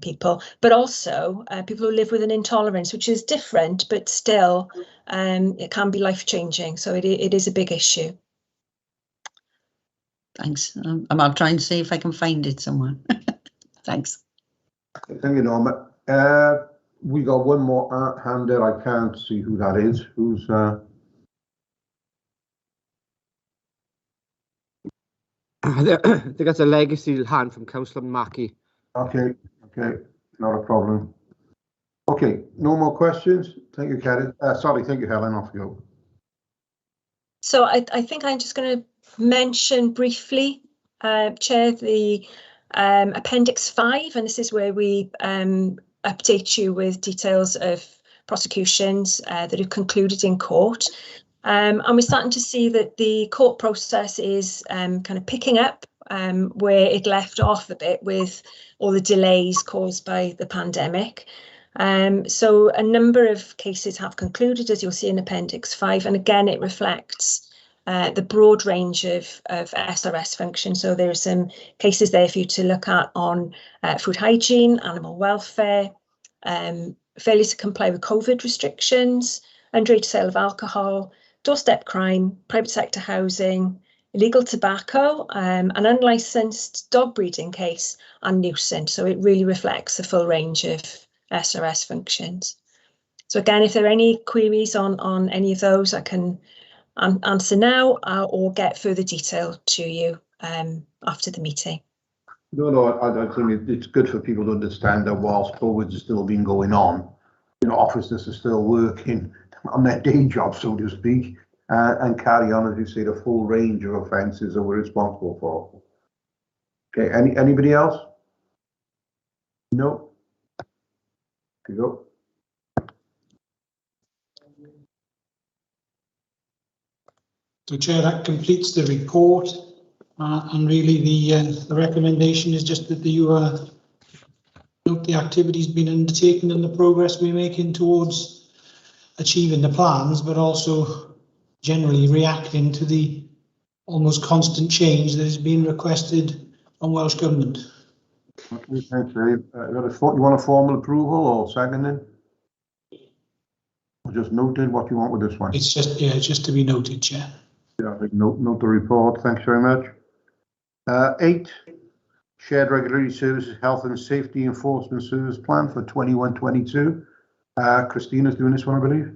people, but also people who live with an intolerance, which is different, but still it can be life-changing. So it is a big issue. Thanks. I'll try and see if I can find it somewhere. Thanks. Thank you, Norma. We got one more hand there. I can't see who that is. Who's? I think that's a legacy hand from Councillor Mackie. Okay, not a problem. Okay, no more questions. Thank you, Karen. Sorry, thank you, Helen. Off you go. So I think I'm just going to mention briefly, Chair, the Appendix 5, and this is where we update you with details of prosecutions that are concluded in court. And we're starting to see that the court process is kind of picking up where it left off a bit with all the delays caused by the pandemic. So a number of cases have concluded, as you'll see in Appendix 5, and again it reflects the broad range of SRS functions. So there are some cases there for you to look at on food hygiene, animal welfare, failure to comply with COVID restrictions, underage sale of alcohol, doorstep crime, private sector housing, illegal tobacco, an unlicensed dog breeding case, and nuisance. So it really reflects the full range of SRS functions. So again, if there are any queries on any of those, I can answer now or get further detail to you after the meeting. No, I think it's good for people to understand that whilst COVID has still been going on, officers are still working on their day job, so to speak, and carry on, as you say, the full range of offences that we're responsible for. Okay, anybody else? No? Here you go. So, Chair, that completes the report, and really the recommendation is just that you note the activities being undertaken and the progress we're making towards achieving the plans, but also generally reacting to the almost constant change that is being requested from Welsh Government. Okay, thanks, Dave. You want a formal approval or seconding? Or just noted what you want with this one? It's just to be noted, Chair. Yeah, I think note the report. Thanks very much. 8, Shared Regulatory Services Health and Safety Enforcement Service Plan for 21-22. Christina's doing this one, I believe.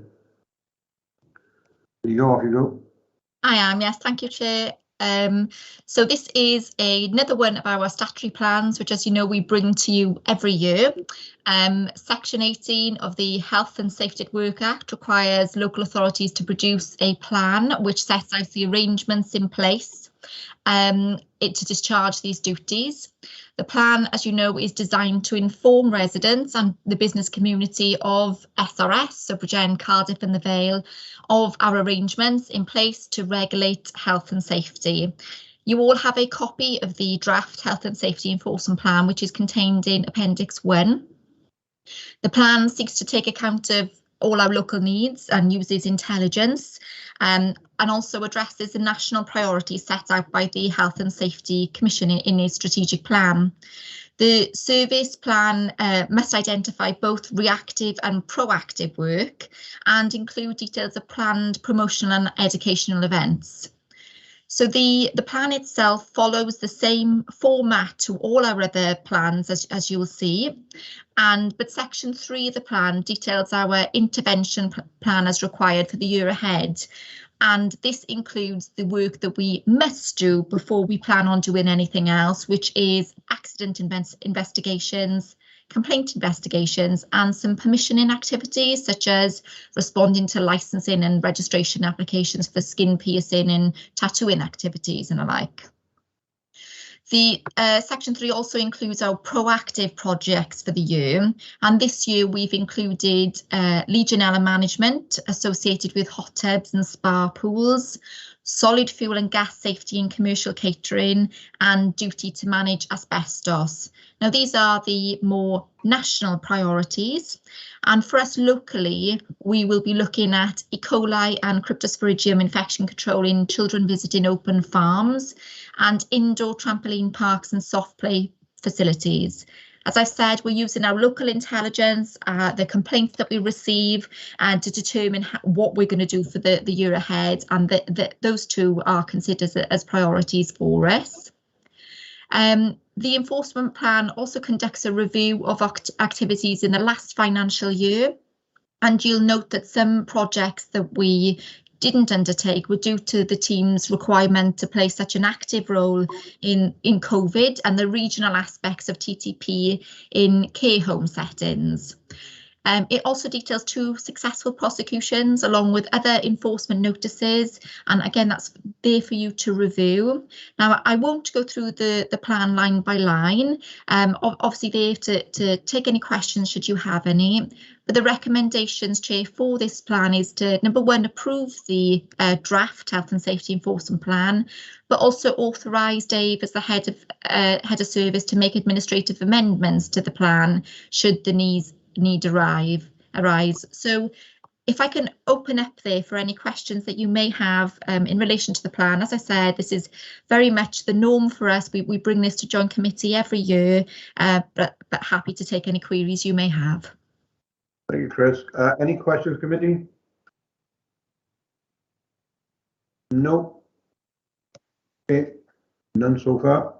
There you go, off you go. I am, yes, thank you, Chair. So this is another one of our statutory plans, which, as you know, we bring to you every year. Section 18 of the Health and Safety at Work Act requires local authorities to produce a plan which sets out the arrangements in place to discharge these duties. The plan, as you know, is designed to inform residents and the business community of SRS, so Bridgend, Cardiff and the Vale, of our arrangements in place to regulate health and safety. You all have a copy of the draft Health and Safety Enforcement Plan, which is contained in Appendix 1. The plan seeks to take account of all our local needs and uses intelligence, and also addresses the national priorities set out by the Health and Safety Commission in its strategic plan. The service plan must identify both reactive and proactive work and include details of planned promotional and educational events. So the plan itself follows the same format to all our other plans, as you'll see, but section 3 of the plan details our intervention plan as required for the year ahead. And this includes the work that we must do before we plan on doing anything else, which is accident investigations, complaint investigations, and some permissioning activities, such as responding to licensing and registration applications for skin piercing and tattooing activities and the like. The section 3 also includes our proactive projects for the year, and this year we've included Legionella management associated with hot tubs and spa pools, solid fuel and gas safety in commercial catering, and duty to manage asbestos. Now, these are the more national priorities, and for us locally, we will be looking at E. coli and Cryptosporidium infection control in children visiting open farms and indoor trampoline parks and soft play facilities. As I said, we're using our local intelligence, the complaints that we receive, to determine what we're going to do for the year ahead, and those two are considered as priorities for us. The enforcement plan also conducts a review of activities in the last financial year, and you'll note that some projects that we didn't undertake were due to the team's requirement to play such an active role in COVID and the regional aspects of TTP in care home settings. It also details 2 successful prosecutions along with other enforcement notices, and again that's there for you to review. Now, I won't go through the plan line by line, obviously there to take any questions should you have any, but the recommendations, Chair, for this plan is to, number 1, approve the draft Health and Safety Enforcement Plan, but also authorise Dave as the head of service to make administrative amendments to the plan should the need arise. So if I can open up there for any questions that you may have in relation to the plan. As I said, this is very much the norm for us. We bring this to joint committee every year, but happy to take any queries you may have. Thank you, Chris. Any questions, committee? No. Okay, none so far.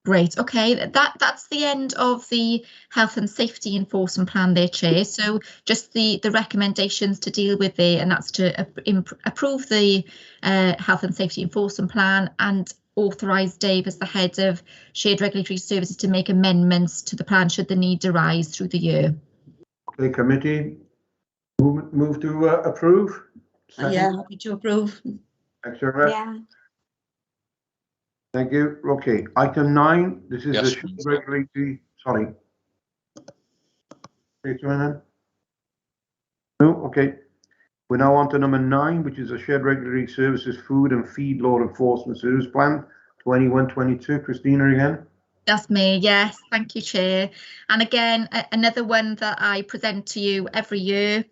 Great. Okay, that's the end of the Health and Safety Enforcement Plan there, Chair. So just the recommendations to deal with there, and that's to approve the Health and Safety Enforcement Plan and authorise Dave as the head of Shared Regulatory Services to make amendments to the plan should the need arise through the year. Okay, committee, move to approve. Second. Yeah, happy to approve. Thanks very much. Yeah. Thank you. Okay, item 9. This is Yes. the regulatory. Sorry. No. Okay. We're now on to number 9, which is a shared regulatory services food and feed law enforcement service plan 21-22. Christina again. That's me, yes, thank you, Chair. And again, another one that I present to you every year.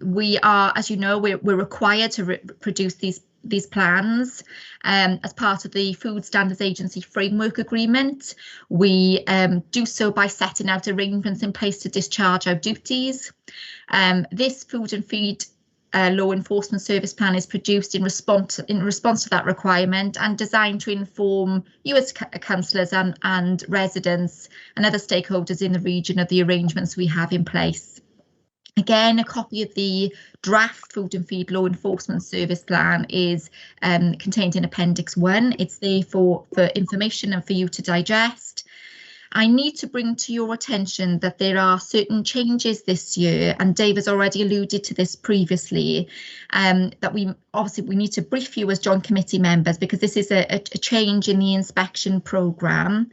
We are, as you know, we're required to produce these plans as part of the Food Standards Agency Framework Agreement. We do so by setting out arrangements in place to discharge our duties. This food and feed law enforcement service plan is produced in response to that requirement and designed to inform you as councillors and residents and other stakeholders in the region of the arrangements we have in place. Again, a copy of the draft Food and Feed Law Enforcement Service Plan is contained in Appendix 1. It's there for information and for you to digest. I need to bring to your attention that there are certain changes this year, and Dave has already alluded to this previously, that we need to brief you as joint committee members, because this is a change in the inspection programme.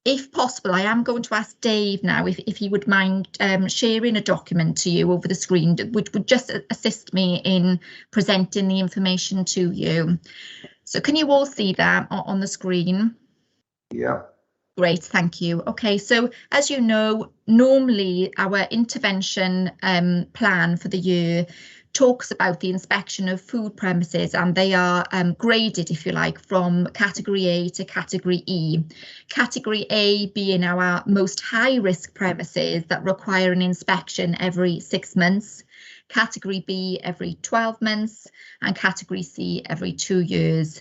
If possible, I am going to ask Dave now if he would mind sharing a document to you over the screen, which would just assist me in presenting the information to you. So can you all see that on the screen? Yeah. Great, thank you. OK, so as you know, normally our intervention plan for the year talks about the inspection of food premises, and they are graded, if you like, from category A to category E. Category A being our most high risk premises that require an inspection every 6 months, category B every 12 months, and category C every 2 years.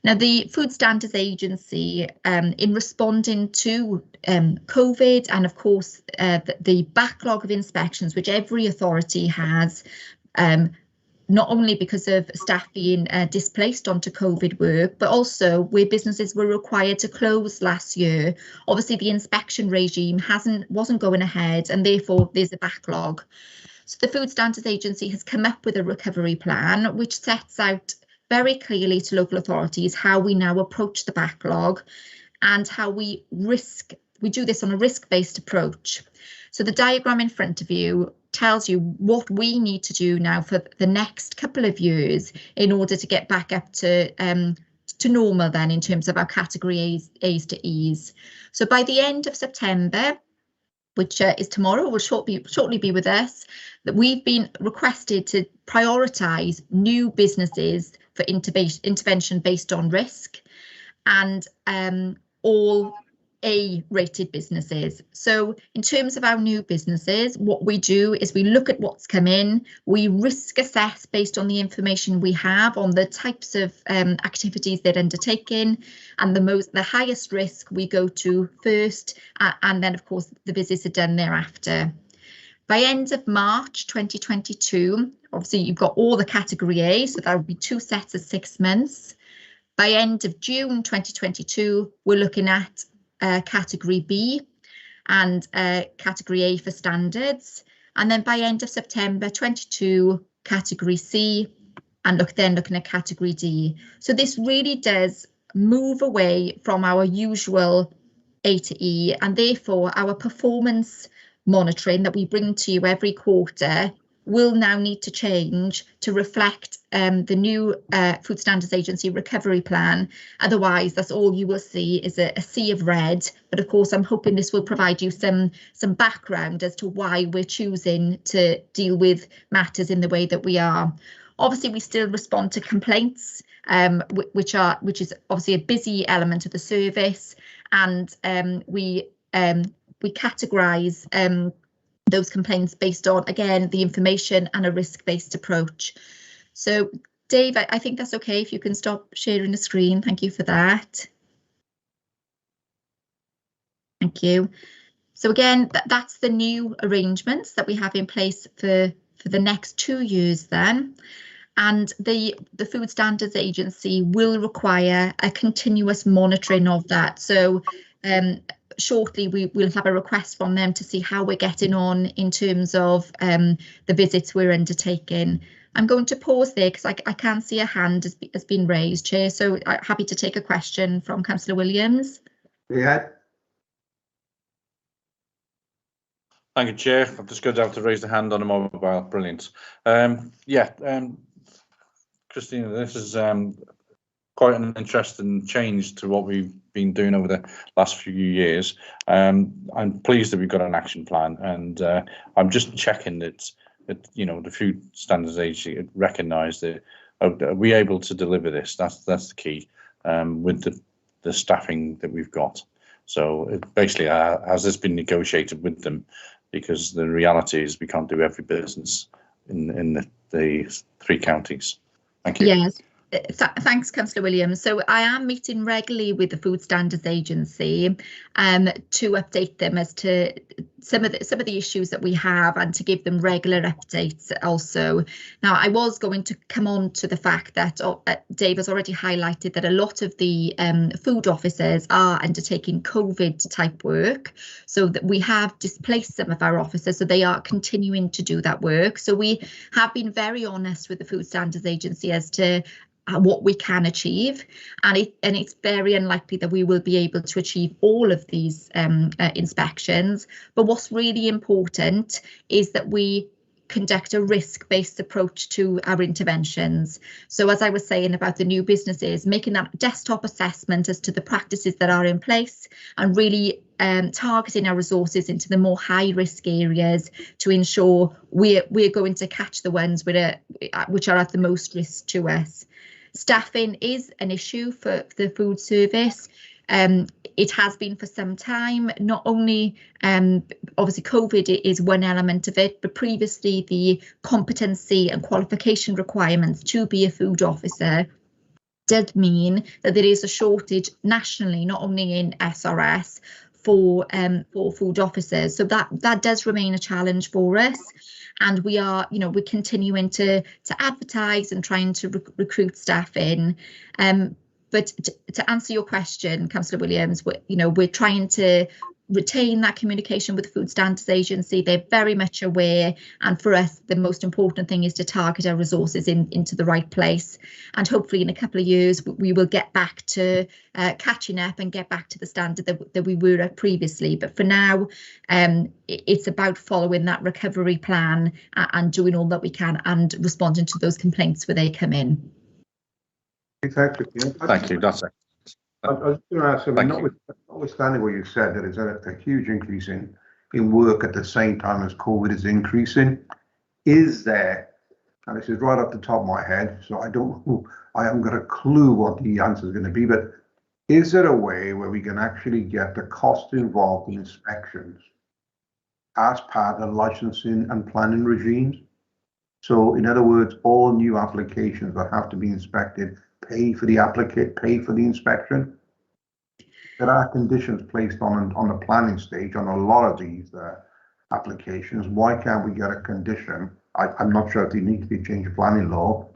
Now, the Food Standards Agency, in responding to COVID and, of course, the backlog of inspections, which every authority has, not only because of staff being displaced onto COVID work, but also where businesses were required to close last year. Obviously, the inspection regime wasn't going ahead, and therefore there's a backlog. So the Food Standards Agency has come up with a recovery plan which sets out very clearly to local authorities how we now approach the backlog and how we do this on a risk-based approach. So the diagram in front of you tells you what we need to do now for the next couple of years in order to get back up to normal then in terms of our category A's to E's. So by the end of September, which is tomorrow, will shortly be with us, that we've been requested to prioritise new businesses for intervention based on risk, and all A-rated businesses. So in terms of our new businesses, what we do is we look at what's come in, we risk assess based on the information we have on the types of activities they're undertaking, and the highest risk we go to first, and then of course the visits are done thereafter. By end of March 2022, obviously you've got all the category A, so that would be 2 sets of 6 months. By end of June 2022, we're looking at category B and category A for standards, and then by end of September 22, category C, and looking at category D. So this really does move away from our usual A to E, and therefore our performance monitoring that we bring to you every quarter will now need to change to reflect the new Food Standards Agency recovery plan. Otherwise, that's all you will see is a sea of red. But of course, I'm hoping this will provide you some background as to why we're choosing to deal with matters in the way that we are. Obviously, we still respond to complaints, which is obviously a busy element of the service, and we categorise those complaints based on, again, the information and a risk-based approach. So, Dave, I think that's okay if you can stop sharing the screen. Thank you for that. Thank you. So again, that's the new arrangements that we have in place for the next 2 years then. And the Food Standards Agency will require a continuous monitoring of that. So shortly we will have a request from them to see how we're getting on in terms of the visits we're undertaking. I'm going to pause there because I can see a hand has been raised, Chair, so I'm happy to take a question from Councillor Williams. Yeah. Thank you, Chair. I've just got to have to raise the hand on a mobile. Brilliant. Christina, this is quite an interesting change to what we've been doing over the last few years. I'm pleased that we've got an action plan, and I'm just checking that the Food Standards Agency recognised that are we able to deliver this? That's the key with the staffing that we've got. So it basically, has this been negotiated with them? Because the reality is we can't do every business in the 3 counties. Thank you. Yes. Thanks, Councillor Williams. So I am meeting regularly with the Food Standards Agency to update them as to some of the issues that we have, and to give them regular updates also. Now, I was going to come on to the fact that Dave has already highlighted that a lot of the food officers are undertaking COVID type work, so that we have displaced some of our officers, so they are continuing to do that work. So we have been very honest with the Food Standards Agency as to what we can achieve, and it's very unlikely that we will be able to achieve all of these inspections. But what's really important is that we conduct a risk-based approach to our interventions. So as I was saying about the new businesses, making that desktop assessment as to the practices that are in place, and really targeting our resources into the more high-risk areas to ensure we're going to catch the ones which are at the most risk to us. Staffing is an issue for the food service. It has been for some time. Not only, obviously, COVID is one element of it, but previously the competency and qualification requirements to be a food officer did mean that there is a shortage nationally, not only in SRS, for food officers. So that does remain a challenge for us. And we are, we're continuing to advertise and trying to recruit staff in. But to answer your question, Councillor Williams, we're trying to retain that communication with the Food Standards Agency. They're very much aware, and for us the most important thing is to target our resources into the right place, and hopefully in a couple of years we will get back to catching up and get back to the standard that we were at previously. But for now, it's about following that recovery plan and doing all that we can and responding to those complaints where they come in. Thank you. Thank you. That's it. I was going to ask, notwithstanding what you said, that it's a huge increase in work at the same time as COVID is increasing. Is there, and this is right off the top of my head, so I haven't got a clue what the answer is going to be, but is there a way where we can actually get the cost involved in inspections as part of the licensing and planning regimes? So in other words, all new applications that have to be inspected pay for the inspection. There are conditions placed on the planning stage on a lot of these applications. Why can't we get a condition? I'm not sure if they need to be a change of planning law.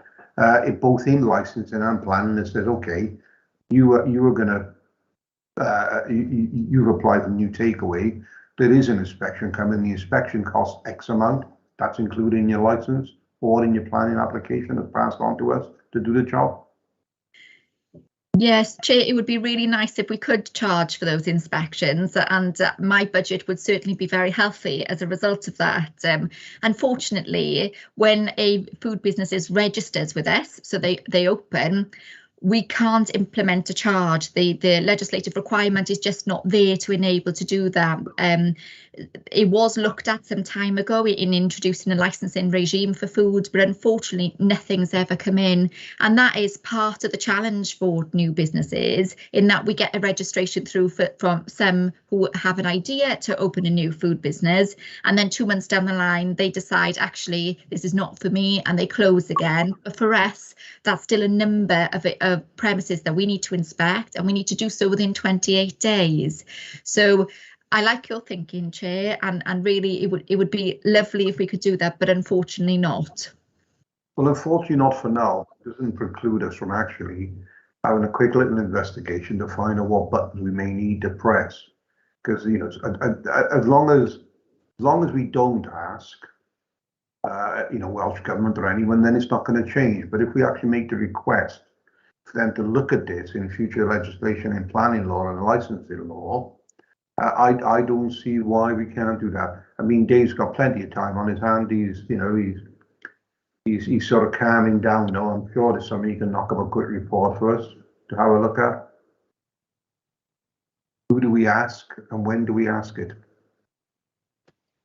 Both in licensing and planning, that says, okay, you've applied for new takeaway. There is an inspection coming. The inspection costs X amount. That's included in your license or in your planning application that's passed on to us to do the job. Yes, Chair, it would be really nice if we could charge for those inspections, and my budget would certainly be very healthy as a result of that. Unfortunately, when a food business is registered with us, so they open, we can't implement a charge. The legislative requirement is just not there to enable to do that. It was looked at some time ago in introducing a licensing regime for food, but unfortunately nothing's ever come in. And that is part of the challenge for new businesses, in that we get a registration through from some who have an idea to open a new food business, and then 2 months down the line they decide, actually this is not for me, and they close again. But for us, that's still a number of premises that we need to inspect, and we need to do so within 28 days. So I like your thinking, Chair, and really it would be lovely if we could do that, but unfortunately not. Well, unfortunately not for now. It doesn't preclude us from actually having a quick little investigation to find out what buttons we may need to press. Because, as long as we don't ask, Welsh Government or anyone, then it's not going to change. But if we actually make the request for them to look at this in future legislation in planning law and licensing law, I don't see why we can't do that. I mean, Dave's got plenty of time on his hand. He's sort of calming down now. I'm sure there's somebody who can knock up a quick report for us to have a look at. Who do we ask and when do we ask it?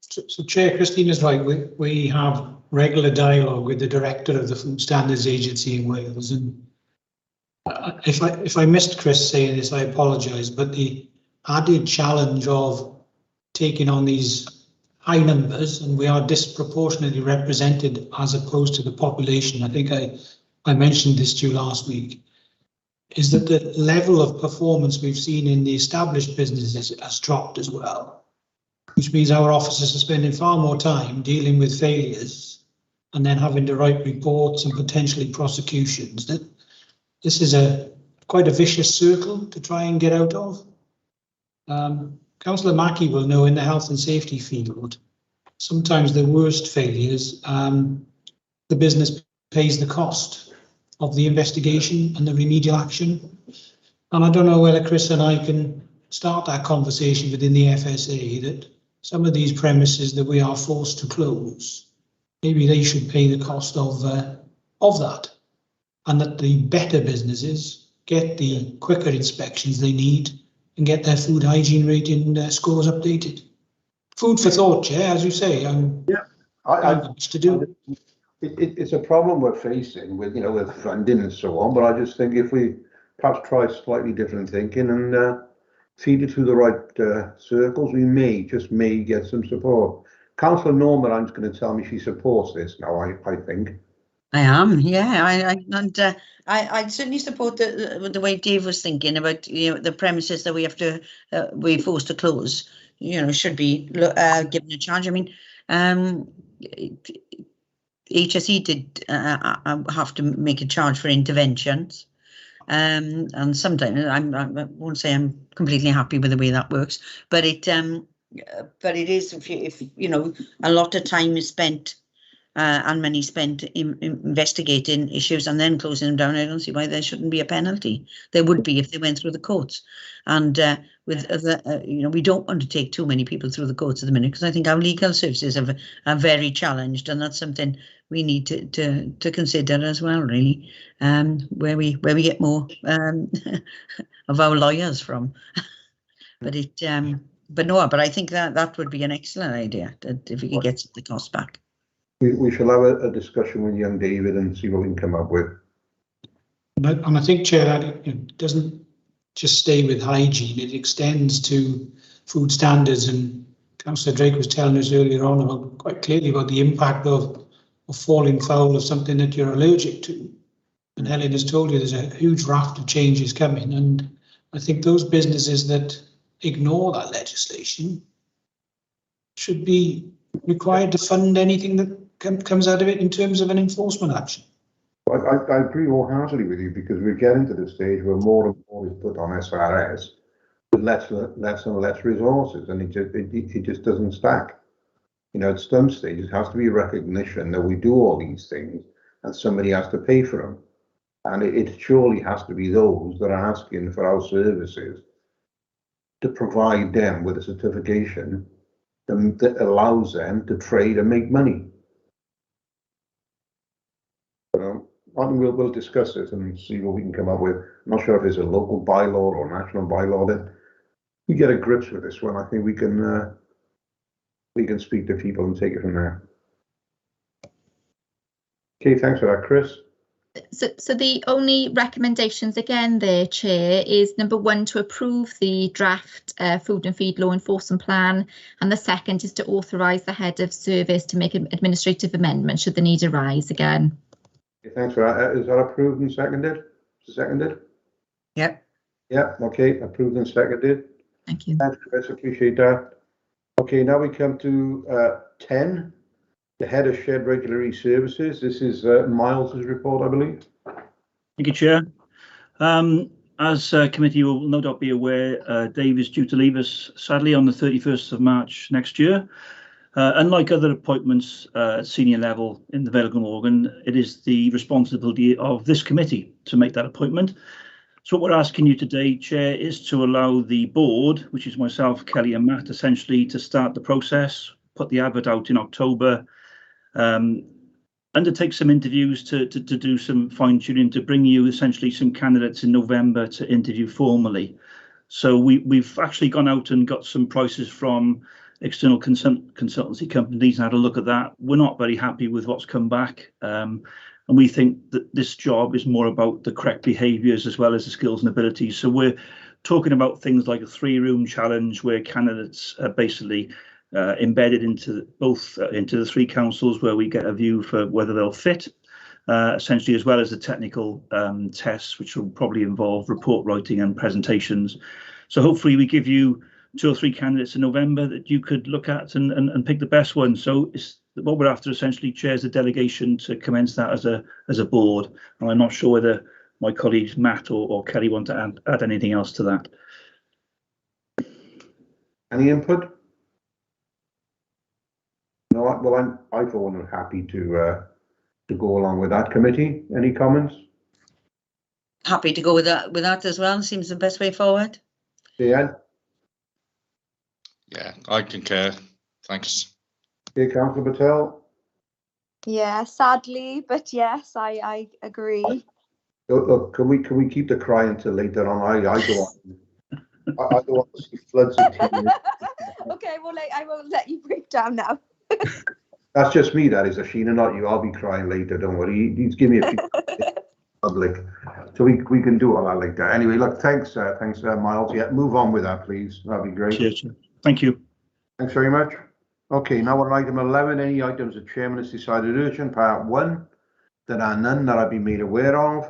So Chair, Christina's right. We have regular dialogue with the director of the Food Standards Agency in Wales, and if I missed Chris saying this, I apologise. But the added challenge of taking on these high numbers, and we are disproportionately represented as opposed to the population. I think I mentioned this to you last week, is that the level of performance we've seen in the established businesses has dropped as well. which means our officers are spending far more time dealing with failures and then having to write reports and potentially prosecutions. This is quite a vicious circle to try and get out of. Councillor Mackey will know in the health and safety field, sometimes the worst failures, the business pays the cost of the investigation and the remedial action. And I don't know whether Chris and I can start that conversation within the FSA that some of these premises that we are forced to close, maybe they should pay the cost of that, and that the better businesses get the quicker inspections they need and get their food hygiene rating scores updated. Food for thought, Chair, as you say. I to do. It's a problem we're facing with, with funding and so on, but I just think if we perhaps try slightly different thinking and feed it through the right circles, we may get some support. Councillor Norman is going to tell me she supports this now, I think. I am, yeah. I certainly support the way Dave was thinking about, the premises that we have to, we're forced to close, should be given a charge. I mean, HSE did have to make a charge for interventions. And sometimes I won't say I'm completely happy with the way that works, but it is, if a lot of time is spent and money spent in investigating issues and then closing them down, I don't see why there shouldn't be a penalty. There would be if they went through the courts. And we don't want to take too many people through the courts at the minute, because I think our legal services are very challenged, and that's something we need to consider as well, really, where we get more of our lawyers from. But I think that would be an excellent idea, that if we could get the costs back. We shall have a discussion with young David and see what we can come up with. And I think, Chair, that it doesn't just stay with hygiene, it extends to food standards. And Councillor Drake was telling us earlier on quite clearly about the impact of falling foul of something that you're allergic to. And Helen has told you there's a huge raft of changes coming. And I think those businesses that ignore that legislation should be required to fund anything that comes out of it in terms of an enforcement action. I agree wholeheartedly with you, because we're getting to the stage where more and more is put on SRS with less and less resources, and it just doesn't stack. At some stage it has to be recognition that we do all these things and somebody has to pay for them, and it surely has to be those that are asking for our services to provide them with a certification that allows them to trade and make money. I think we'll discuss this and see what we can come up with. I'm not sure if it's a local bylaw or national bylaw. Then we get a grips with this one. I think we can speak to people and take it from there. Okay, thanks for that, Chris. So the only recommendations again there, Chair, is number 1 to approve the draft food and feed law enforcement plan, and the second is to authorise the head of service to make an administrative amendment should the need arise again. Okay, thanks for that. Is that approved and seconded? Seconded? Yep. Yeah, okay, approved and seconded. Thank you. Thanks, Chris, appreciate that. Okay, now we come to 10, the head of shared regulatory services. This is Miles's report, I believe. Thank you, Chair. As committee will no doubt be aware, Dave is due to leave us, sadly, on the 31st of March next year. Unlike other appointments at senior level in the Vale of Glamorgan, it is the responsibility of this committee to make that appointment. So what we're asking you today, Chair, is to allow the board, which is myself, Kelly and Matt, essentially to start the process, put the advert out in October, undertake some interviews to do some fine-tuning, to bring you essentially some candidates in November to interview formally. So we've actually gone out and got some prices from external consultancy companies and had a look at that. We're not very happy with what's come back, and we think that this job is more about the correct behaviours as well as the skills and abilities. So we're talking about things like a 3-room challenge where candidates are basically embedded into the 3 councils, where we get a view for whether they'll fit, essentially, as well as the technical tests, which will probably involve report writing and presentations. So hopefully we give you 2 or 3 candidates in November that you could look at and pick the best one. So what we're after essentially, Chair, is the delegation to commence that as a board. And I'm not sure whether my colleagues Matt or Kelly want to add anything else to that. Any input? No, well, I for one am happy to go along with that committee. Any comments? Happy to go with that as well. Seems the best way forward. Yeah. Yeah, I concur. Thanks. Okay, Councillor Patel. Yeah, sadly, but yes, I agree. Look, can we keep the cry until later on? I don't want. I don't want to see floods of tears. Okay, well, I won't let you break down now. That's just me, that is, Ashina, not you. I'll be crying later, don't worry. He's give me a few public. So we can do all that later. Anyway, look, thanks, Miles. Yeah, move on with that, please. That'd be great. Cheers. Thank you. Thanks very much. Okay, now on item 11, any items the chairman has decided urgent, part 1. There are none that I've been made aware of.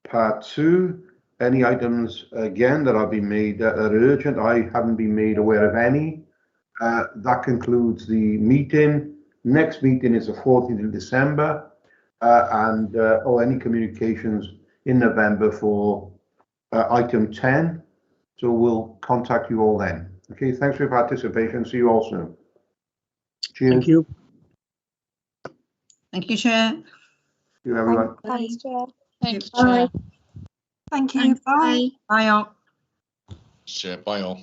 Part 2, any items again that have been made that are urgent. I haven't been made aware of any. That concludes the meeting. Next meeting is the 14th of December, or any communications in November for item 10. So we'll contact you all then. Okay, thanks for your participation. See you all soon. Cheers. Thank you. Thank you, Chair. Thank you, everyone. Thanks, Chair. Thank you, Chair. Thank you. Bye. Bye, all. Sure, bye all.